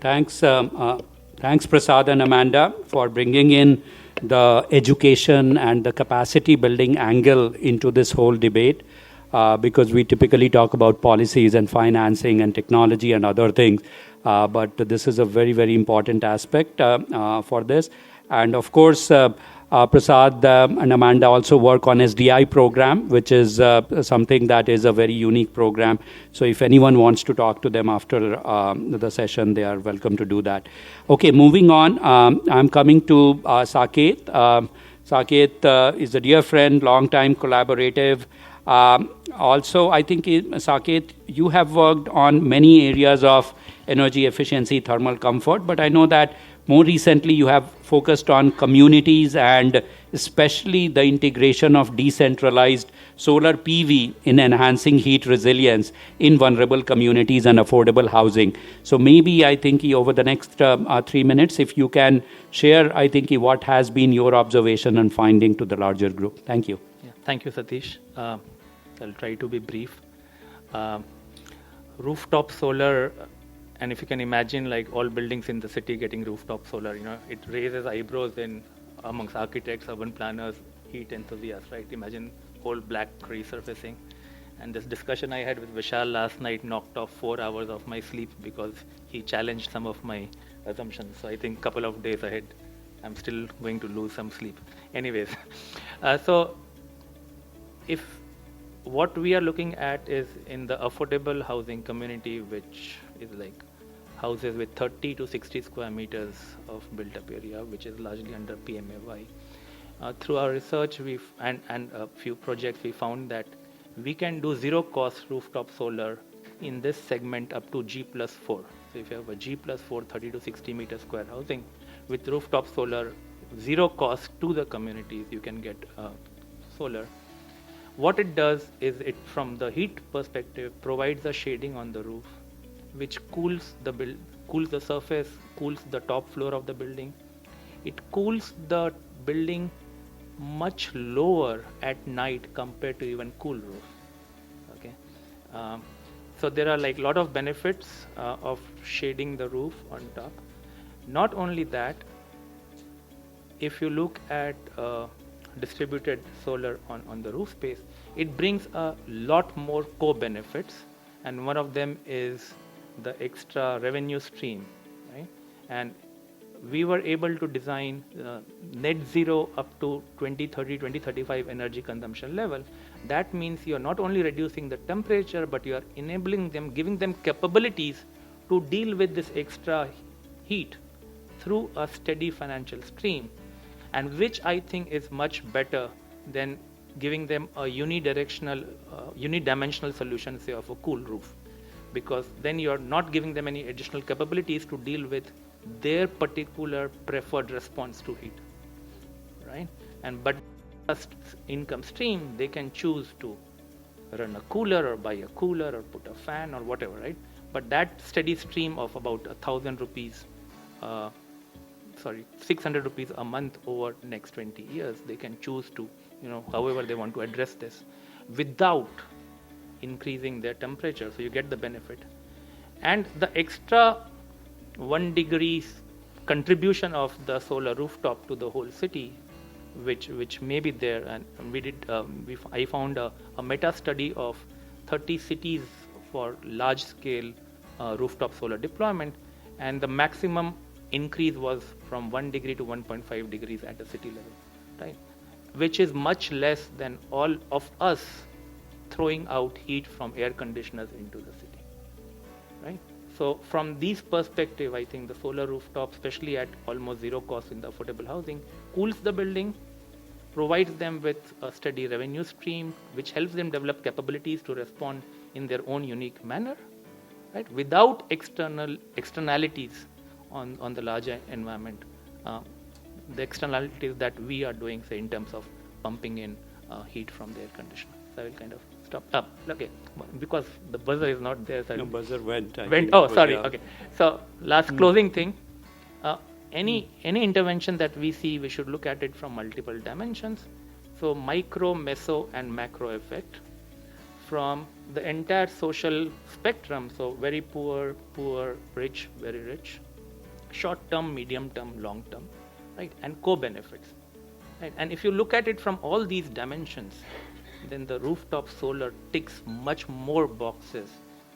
[SPEAKER 4] Thanks, Prasad and Amanda, for bringing in the education and the capacity building angle into this whole debate, because we typically talk about policies and financing and technology and other things, but this is a very, very important aspect for this. And of course, Prasad and Amanda also work on SDI program, which is something that is a very unique program. So if anyone wants to talk to them after the session, they are welcome to do that. Okay, moving on. I'm coming to Saket. Saket is a dear friend, long-time collaborative. Also, I think, Saket, you have worked on many areas of energy efficiency, thermal comfort, but I know that more recently you have focused on communities and especially the integration of decentralized solar PV in enhancing heat resilience in vulnerable communities and affordable housing. So maybe I think over the next 3 minutes, if you can share, I think what has been your observation and finding to the larger group. Thank you.
[SPEAKER 12] Yeah, thank you, Satish. I'll try to be brief. Rooftop solar, and if you can imagine, like all buildings in the city getting rooftop solar, it raises eyebrows amongst architects, urban planners, heat enthusiasts, right? Imagine whole black resurfacing. And this discussion I had with Vishal last night knocked off 4 hours of my sleep because he challenged some of my assumptions. So I think a couple of days ahead, I'm still going to lose some sleep. Anyways, so if what we are looking at is in the affordable housing community, which is like houses with 30 to 60 square meters of built-up area, which is largely under PMAY. Through our research and a few projects, we found that we can do zero-cost rooftop solar in this segment up to G+4. So if you have a G+4 30 to 60 meter square housing with rooftop solar, zero cost to the communities, you can get solar. What it does is it, from the heat perspective, provides a shading on the roof, which cools the surface, cools the top floor of the building. It cools the building much lower at night compared to even cool roof. Okay, so there are like a lot of benefits of shading the roof on top. Not only that, if you look at distributed solar on the roof space, it brings a lot more co-benefits, and one of them is the extra revenue stream, right? And we were able to design net zero up to 2030, 2035 energy consumption level. That means you are not only reducing the temperature, but you are enabling them, giving them capabilities to deal with this extra heat through a steady financial stream, and which I think is much better than giving them a unidimensional solution, say, of a cool roof, because then you are not giving them any additional capabilities to deal with their particular preferred response to heat, right? But income stream, they can choose to run a cooler or buy a cooler or put a fan or whatever, right? But that steady stream of about 1,000 rupees, 600 rupees a month over the next 20 years, they can choose to, however they want to address this without increasing their temperature. So you get the benefit. And the extra 1 degree contribution of the solar rooftop to the whole city, which may be there, and we did. I found a meta study of 30 cities for large scale rooftop solar deployment, and the maximum increase was from 1 degree to 1.5 degrees at the city level, right? Which is much less than all of us throwing out heat from air conditioners into the city, right? So from these perspective, I think the solar rooftop, especially at almost zero cost in the affordable housing, cools the building, provides them with a steady revenue stream, which helps them develop capabilities to respond in their own unique manner, right? Without externalities on the larger environment, the externalities that we are doing, say, in terms of pumping in heat from the air conditioner. So I will kind of stop. Okay, because the buzzer is not there. So
[SPEAKER 4] no, buzzer went.
[SPEAKER 12] Oh, sorry. Okay. So last closing thing. Any intervention that we see, we should look at it from multiple dimensions. So micro, meso, and macro effect from the entire social spectrum. So very poor, rich, very rich, short term, medium term, long term, right? And co-benefits, right? And if you look at it from all these dimensions, then the rooftop solar ticks much more boxes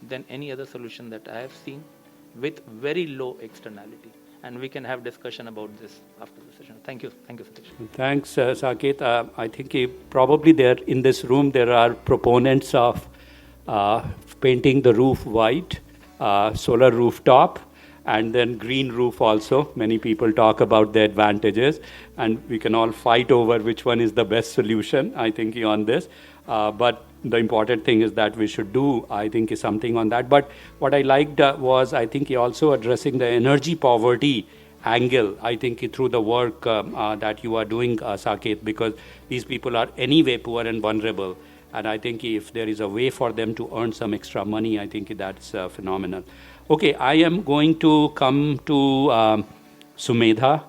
[SPEAKER 12] than any other solution that I have seen, with very low externality. And we can have discussion about this after the session. Thank you, Satish.
[SPEAKER 4] Thanks, Saket. I think probably there in this room there are proponents of painting the roof white, solar rooftop, and then green roof also. Many people talk about the advantages, and we can all fight over which one is the best solution, I think, on this. But the important thing is that we should do, I think, is something on that. But what I liked was, I think, he also addressing the energy poverty angle, I think, through the work that you are doing, Saket, because these people are anyway poor and vulnerable. And I think if there is a way for them to earn some extra money, I think that's phenomenal. Okay, I am going to come to Sumedha.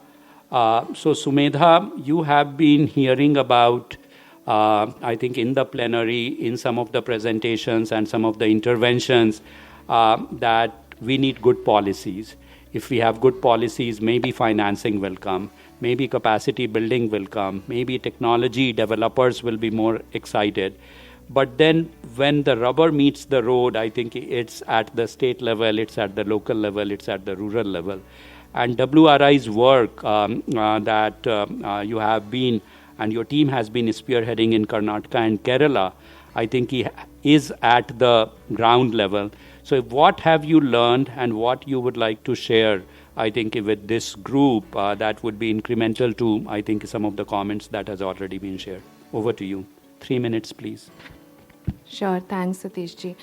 [SPEAKER 4] So Sumedha, you have been hearing about, I think in the plenary, in some of the presentations and some of the interventions, that we need good policies. If we have good policies, maybe financing will come, maybe capacity building will come, maybe technology developers will be more excited. But then when the rubber meets the road, I think it's at the state level, it's at the local level, it's at the rural level. And WRI's work that you have been and your team has been spearheading in Karnataka and Kerala, I think is at the ground level. So what have you learned and what you would like to share, I think, with this group that would be incremental to, I think, some of the comments that has already been shared? Over to you. 3 minutes, please.
[SPEAKER 13] Sure. Thanks, Satishji.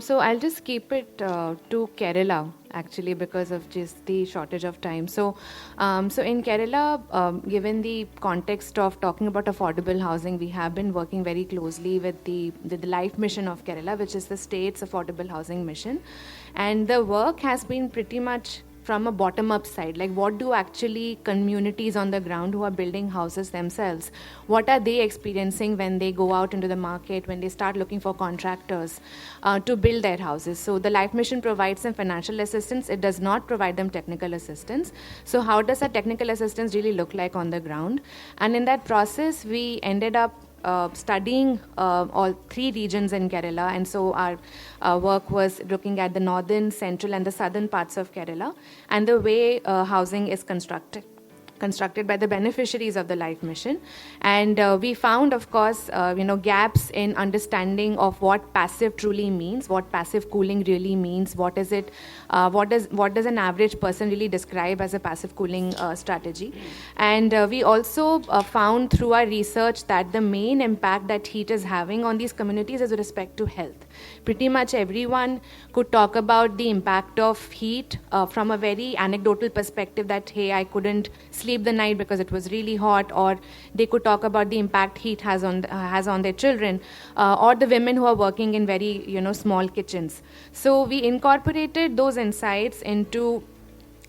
[SPEAKER 13] So I'll just keep it to Kerala, actually, because of just the shortage of time. So in Kerala, given the context of talking about affordable housing, we have been working very closely with the Life Mission of Kerala, which is the state's affordable housing mission. And the work has been pretty much from a bottom-up side, like what do actually communities on the ground who are building houses themselves, what are they experiencing when they go out into the market, when they start looking for contractors to build their houses. So the Life Mission provides them financial assistance. It does not provide them technical assistance. So how does that technical assistance really look like on the ground? And in that process, we ended up studying all 3 regions in Kerala, and so our work was looking at the northern, central and the southern parts of Kerala and the way housing is constructed by the beneficiaries of the Life Mission. And we found, of course, gaps in understanding of what passive truly means, what passive cooling really means, what is it, what does an average person really describe as a passive cooling strategy. And we also found through our research that the main impact that heat is having on these communities is with respect to health. Pretty much everyone could talk about the impact of heat from a very anecdotal perspective that, hey, I couldn't sleep the night because it was really hot, or they could talk about the impact heat has on their children, or the women who are working in very small kitchens. So we incorporated those insights into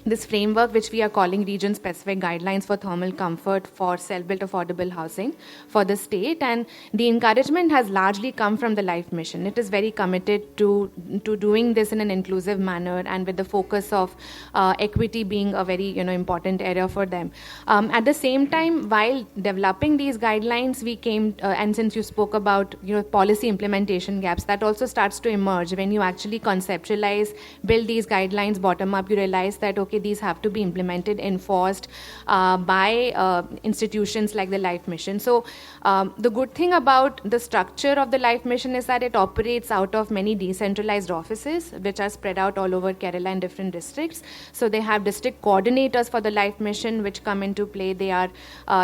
[SPEAKER 13] this framework, which we are calling region-specific guidelines for thermal comfort for self-built affordable housing for the state. And the encouragement has largely come from the Life Mission. It is very committed to doing this in an inclusive manner and with the focus of equity being a very important area for them. At the same time, while developing these guidelines, we came, and since you spoke about policy implementation gaps, that also starts to emerge when you actually conceptualize, build these guidelines bottom up. You realize that these have to be implemented, enforced by institutions like the Life Mission. So the good thing about the structure of the Life Mission is that it operates out of many decentralized offices, which are spread out all over Kerala in different districts. So they have district coordinators for the Life Mission, which come into play. They are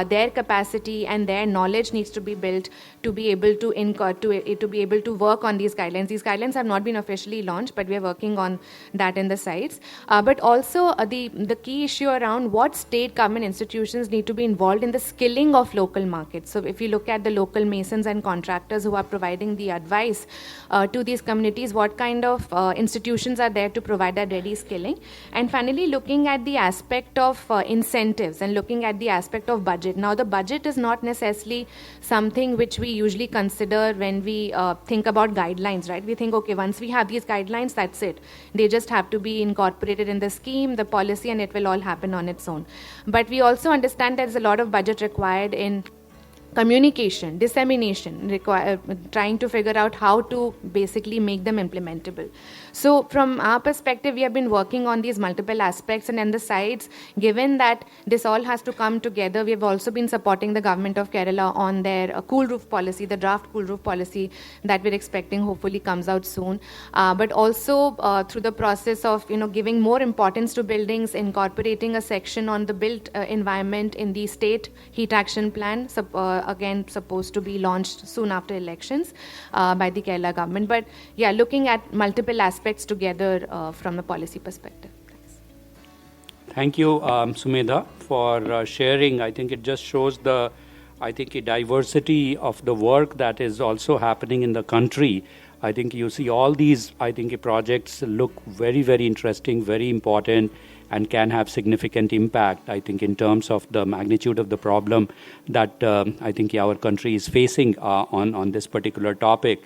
[SPEAKER 13] their capacity and their knowledge needs to be built to be able to work on these guidelines. These guidelines have not been officially launched, but we are working on that in the sites. But also the key issue around what state government institutions need to be involved in the skilling of local markets. So if you look at the local masons and contractors who are providing the advice to these communities, what kind of institutions are there to provide that ready skilling? And finally, looking at the aspect of incentives and looking at the aspect of budget. Now, the budget is not necessarily something which we usually consider when we think about guidelines, right? We think, okay, once we have these guidelines, that's it. They just have to be incorporated in the scheme, the policy, and it will all happen on its own. But we also understand there's a lot of budget required in communication, dissemination, trying to figure out how to basically make them implementable. So from our perspective, we have been working on these multiple aspects, and on the sides, given that this all has to come together, we have also been supporting the government of Kerala on their cool roof policy, the draft cool roof policy that we're expecting hopefully comes out soon. But also through the process of giving more importance to buildings, incorporating a section on the built environment in the state heat action plan, again supposed to be launched soon after elections by the Kerala government. But yeah, looking at multiple aspects together from a policy perspective.
[SPEAKER 4] Thank you, Sumedha, for sharing. I think it just shows the, I think, a diversity of the work that is also happening in the country. I think you see all these, I think, projects look very, very interesting, very important, and can have significant impact, I think, in terms of the magnitude of the problem that I think our country is facing on this particular topic.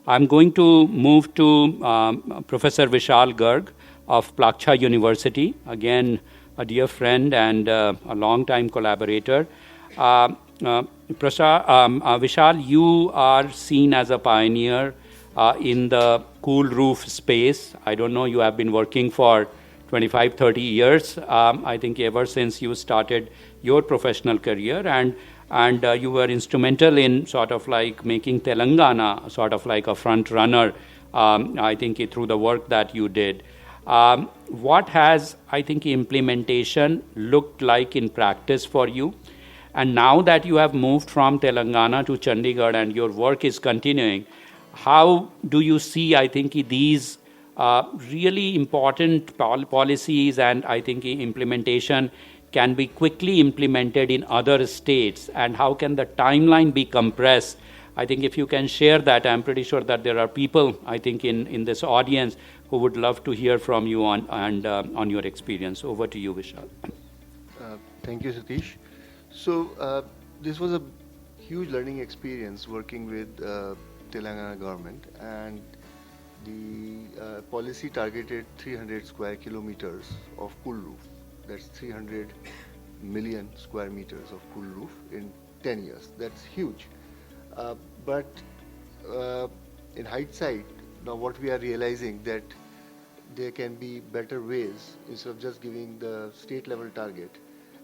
[SPEAKER 4] I'm going to move to Professor Vishal Garg of Plaksha University, again, a dear friend and a long-time collaborator. Vishal, you are seen as a pioneer in the cool roof space. I don't know, you have been working for 25, 30 years, I think ever since you started your professional career, and you were instrumental in sort of like making Telangana sort of like a front runner, I think, through the work that you did. What has, I think, implementation looked like in practice for you? And now that you have moved from Telangana to Chandigarh and your work is continuing, how do you see, I think, these really important policies and I think implementation can be quickly implemented in other states, and how can the timeline be compressed? I think if you can share that, I'm pretty sure that there are people, I think, in this audience who would love to hear from you on your experience. Over to you, Vishal.
[SPEAKER 14] Thank you, Satish. So this was a huge learning experience working with Telangana government, and the policy targeted 300 square kilometers of cool roof. That's 300 million square meters of cool roof in 10 years. That's huge. But in hindsight, now what we are realizing that there can be better ways instead of just giving the state level target.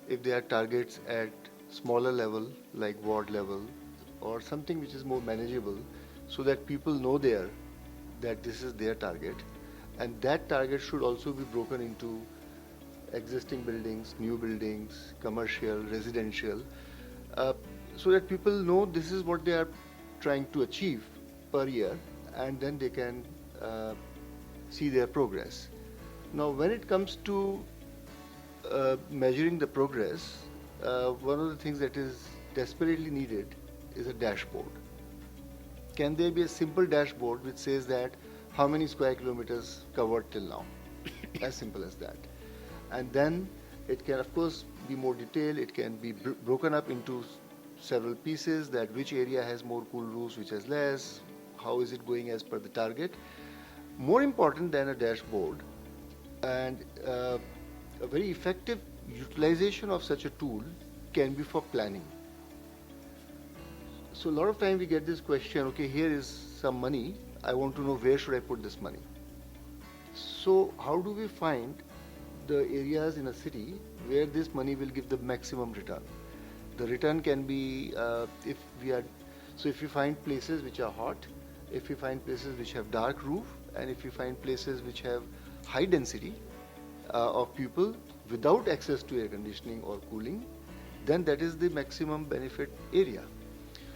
[SPEAKER 14] If there are targets at smaller level, like ward level, or something which is more manageable, so that people know there that this is their target, and that target should also be broken into existing buildings, new buildings, commercial, residential, so that people know this is what they are trying to achieve per year, and then they can see their progress. Now, when it comes to measuring the progress, one of the things that is desperately needed is a dashboard. Can there be a simple dashboard which says that how many square kilometers covered till now? As simple as that. And then it can, of course, be more detailed. It can be broken up into several pieces, that which area has more cool roofs, which has less, how is it going as per the target. More important than a dashboard, and a very effective utilization of such a tool can be for planning. So a lot of time we get this question, okay, here is some money, I want to know where should I put this money. So how do we find the areas in a city where this money will give the maximum return? The return can be, if you find places which are hot, if you find places which have dark roof, and if you find places which have high density of people without access to air conditioning or cooling, then that is the maximum benefit area.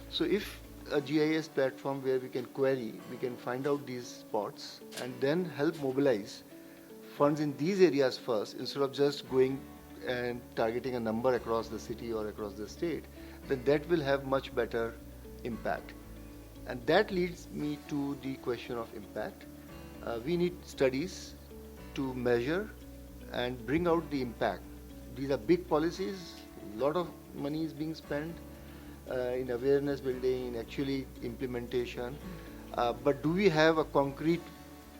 [SPEAKER 14] So if a GIS platform where we can query, we can find out these spots and then help mobilize funds in these areas first, instead of just going and targeting a number across the city or across the state, then that will have much better impact. And that leads me to the question of impact. We need studies to measure and bring out the impact. These are big policies, a lot of money is being spent in awareness building, in actually implementation, but do we have a concrete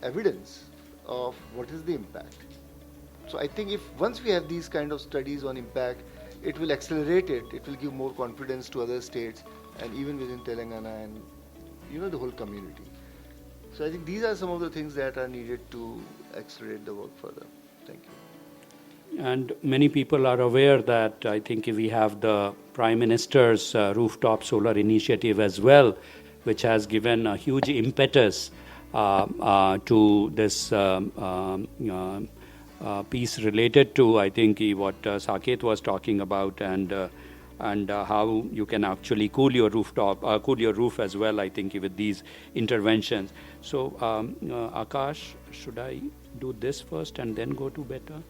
[SPEAKER 14] evidence of what is the impact? So I think if once we have these kind of studies on impact, it will accelerate it, it will give more confidence to other states and even within Telangana and the whole community. So I think these are some of the things that are needed to accelerate the work further. Thank you.
[SPEAKER 4] And many people are aware that I think we have the Prime Minister's rooftop solar initiative as well, which has given a huge impetus to this piece related to, I think, what Saket was talking about, and how you can actually cool your roof as well, I think, with these interventions. So, Akash, should I do this first and then go to Beta?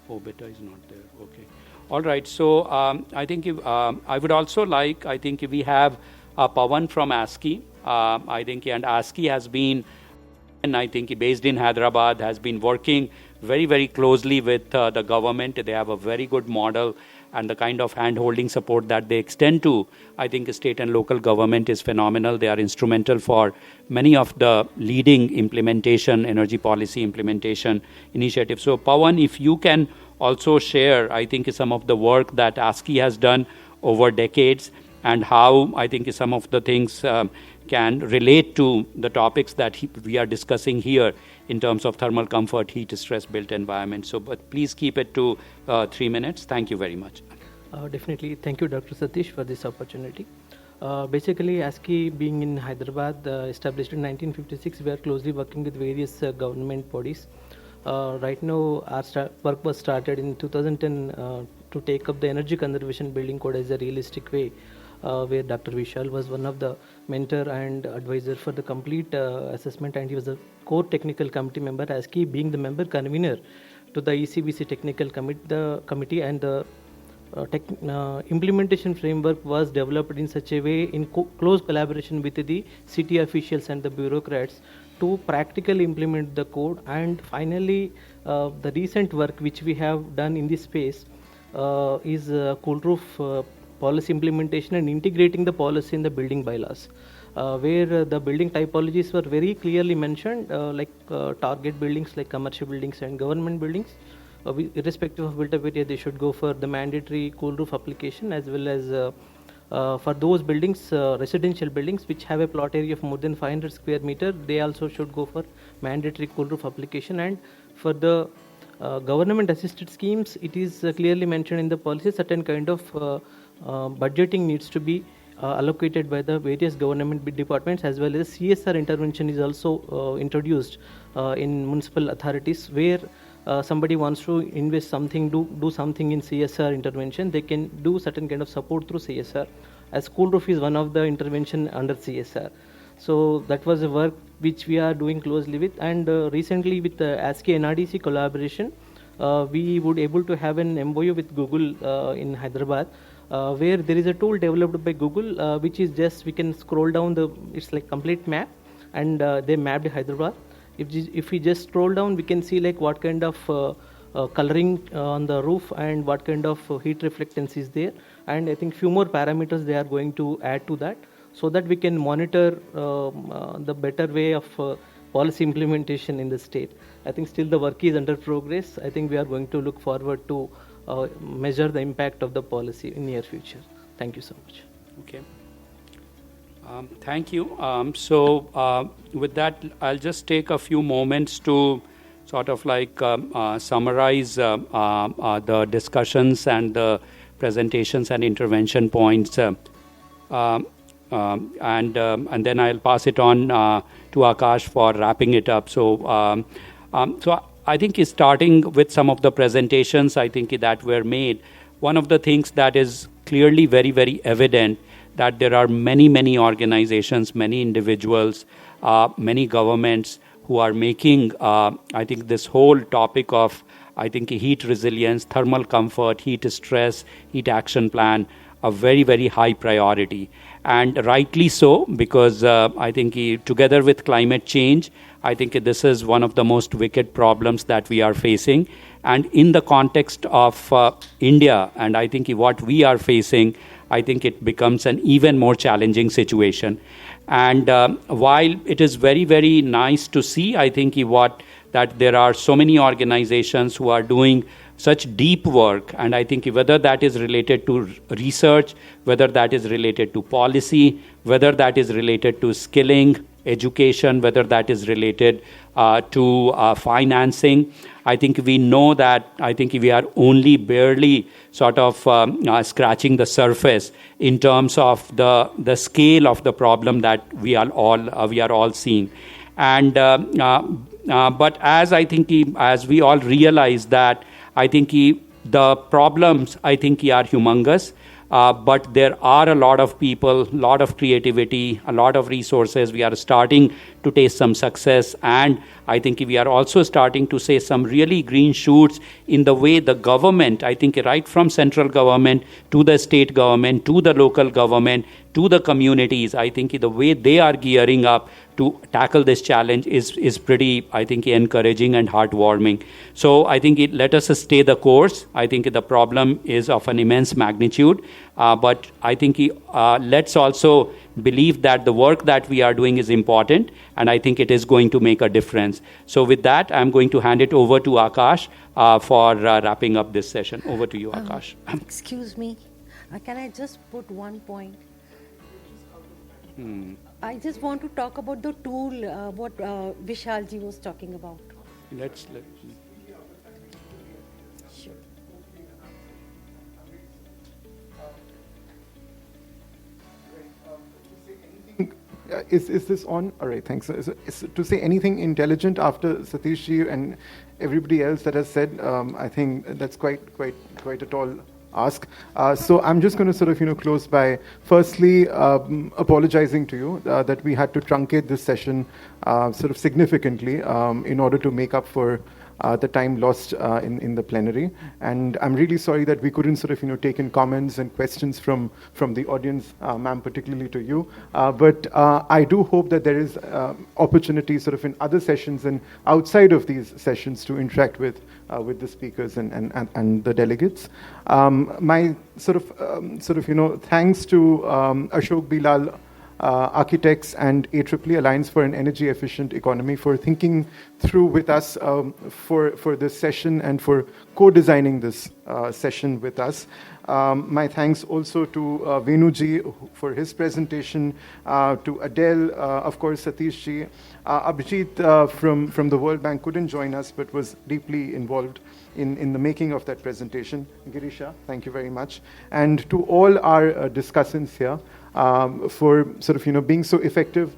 [SPEAKER 4] Oh, Beta is not there. Okay. All right. So, I think I would also like, I think we have Pawan from ASCII. I think, and ASCII has been, and I think based in Hyderabad, has been working very, very closely with the government. They have a very good model, and the kind of hand-holding support that they extend to, I think, state and local government is phenomenal. They are instrumental for many of the leading implementation, energy policy implementation initiatives. So, Pawan, if you can also share, I think, some of the work that ASCII has done over decades, and how I think some of the things can relate to the topics that we are discussing here in terms of thermal comfort, heat stress built environment. So, but please keep it to 3 minutes. Thank you very much.
[SPEAKER 15] Definitely. Thank you, Dr. Satish, for this opportunity. Basically, ASCII being in Hyderabad, established in 1956, we are closely working with various government bodies. Right now, our work was started in 2010 to take up the energy conservation building code as a realistic way, where Dr. Vishal was one of the mentor and advisor for the complete assessment, and he was a core technical committee member, ASCII being the member convener to the ECBC technical committee, and the implementation framework was developed in such a way in close collaboration with the city officials and the bureaucrats to practically implement the code. And finally, the recent work which we have done in this space is cool roof policy implementation and integrating the policy in the building bylaws, where the building typologies were very clearly mentioned, like target buildings like commercial buildings and government buildings. Irrespective of built up area, they should go for the mandatory cool roof application, as well as for those buildings, residential buildings which have a plot area of more than 500 square meter, they also should go for mandatory cool roof application. And for the government assisted schemes, it is clearly mentioned in the policy certain kind of budgeting needs to be allocated by the various government departments, as well as CSR intervention is also introduced in municipal authorities, where somebody wants to invest something, do something in CSR intervention, they can do certain kind of support through CSR, as cool roof is one of the intervention under CSR. So that was a work which we are doing closely with, and recently with the ASCII NRDC collaboration, we would able to have an MOU with Google in Hyderabad, where there is a tool developed by Google, which is just, we can scroll down it's like complete map, and they mapped Hyderabad. If we just scroll down, we can see like what kind of coloring on the roof and what kind of heat reflectance is there. And I think few more parameters they are going to add to that, so that we can monitor the better way of policy implementation in the state. I think still the work is under progress. I think we are going to look forward to measure the impact of the policy in near future. Thank you so much.
[SPEAKER 4] Okay. Thank you. So with that, I'll just take a few moments to sort of like summarize the discussions and the presentations and intervention points, and then I'll pass it on to Akash for wrapping it up. So, so I think starting with some of the presentations, I think that were made, one of the things that is clearly very, very evident, that there are many, many organizations, many individuals, many governments who are making, I think, this whole topic of, I think, heat resilience, thermal comfort, heat stress, heat action plan, a very, very high priority. And rightly so, because I think together with climate change, I think this is one of the most wicked problems that we are facing. And in the context of India, and I think what we are facing, I think it becomes an even more challenging situation. And while it is very, very nice to see, I think that there are so many organizations who are doing such deep work, and I think whether that is related to research, whether that is related to policy, whether that is related to skilling, education, whether that is related to financing, I think we know that I think we are only barely sort of scratching the surface in terms of the scale of the problem that we are all seeing. And but as I think as we all realize that I think the problems, I think, are humongous. But there are a lot of people, a lot of creativity, a lot of resources. We are starting to taste some success, and I think we are also starting to see some really green shoots in the way the government, I think right from central government to the state government, to the local government, to the communities, I think the way they are gearing up to tackle this challenge is pretty, I think, encouraging and heartwarming. So I think let us stay the course. I think the problem is of an immense magnitude, but I think let's also believe that the work that we are doing is important, and I think it is going to make a difference. So with that, I'm going to hand it over to Akash for wrapping up this session. Over to you, Akash.
[SPEAKER 16] Excuse me, can I just put one point? I just want to talk about the tool, what Vishalji was talking about.
[SPEAKER 4] Let's.
[SPEAKER 16] Sure.
[SPEAKER 1] Is this on? All right, thanks. Is to say anything intelligent after Satish ji and everybody else that has said, I think that's quite a tall ask. So I'm just going to sort of close by firstly apologizing to you that we had to truncate this session sort of significantly in order to make up for the time lost in the plenary. And I'm really sorry that we couldn't sort of take in comments and questions from the audience, ma'am, particularly to you. But I do hope that there is opportunity sort of in other sessions and outside of these sessions to interact with the speakers and the delegates. My sort of thanks to Ashok Bilal, Architects and AAA Alliance for an Energy Efficient Economy for thinking through with us for this session and for co-designing this session with us. My thanks also to Venuji for his presentation, to Adele, of course, Satish ji. Abhijit from the World Bank couldn't join us but was deeply involved in the making of that presentation. Girisha, thank you very much. And to all our discussants here, for sort of being so effective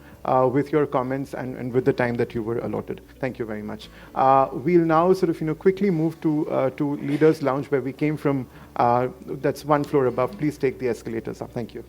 [SPEAKER 1] with your comments and with the time that you were allotted. Thank you very much. We'll now sort of quickly move to Leaders Lounge where we came from. That's one floor above. Please take the escalators up. Thank you.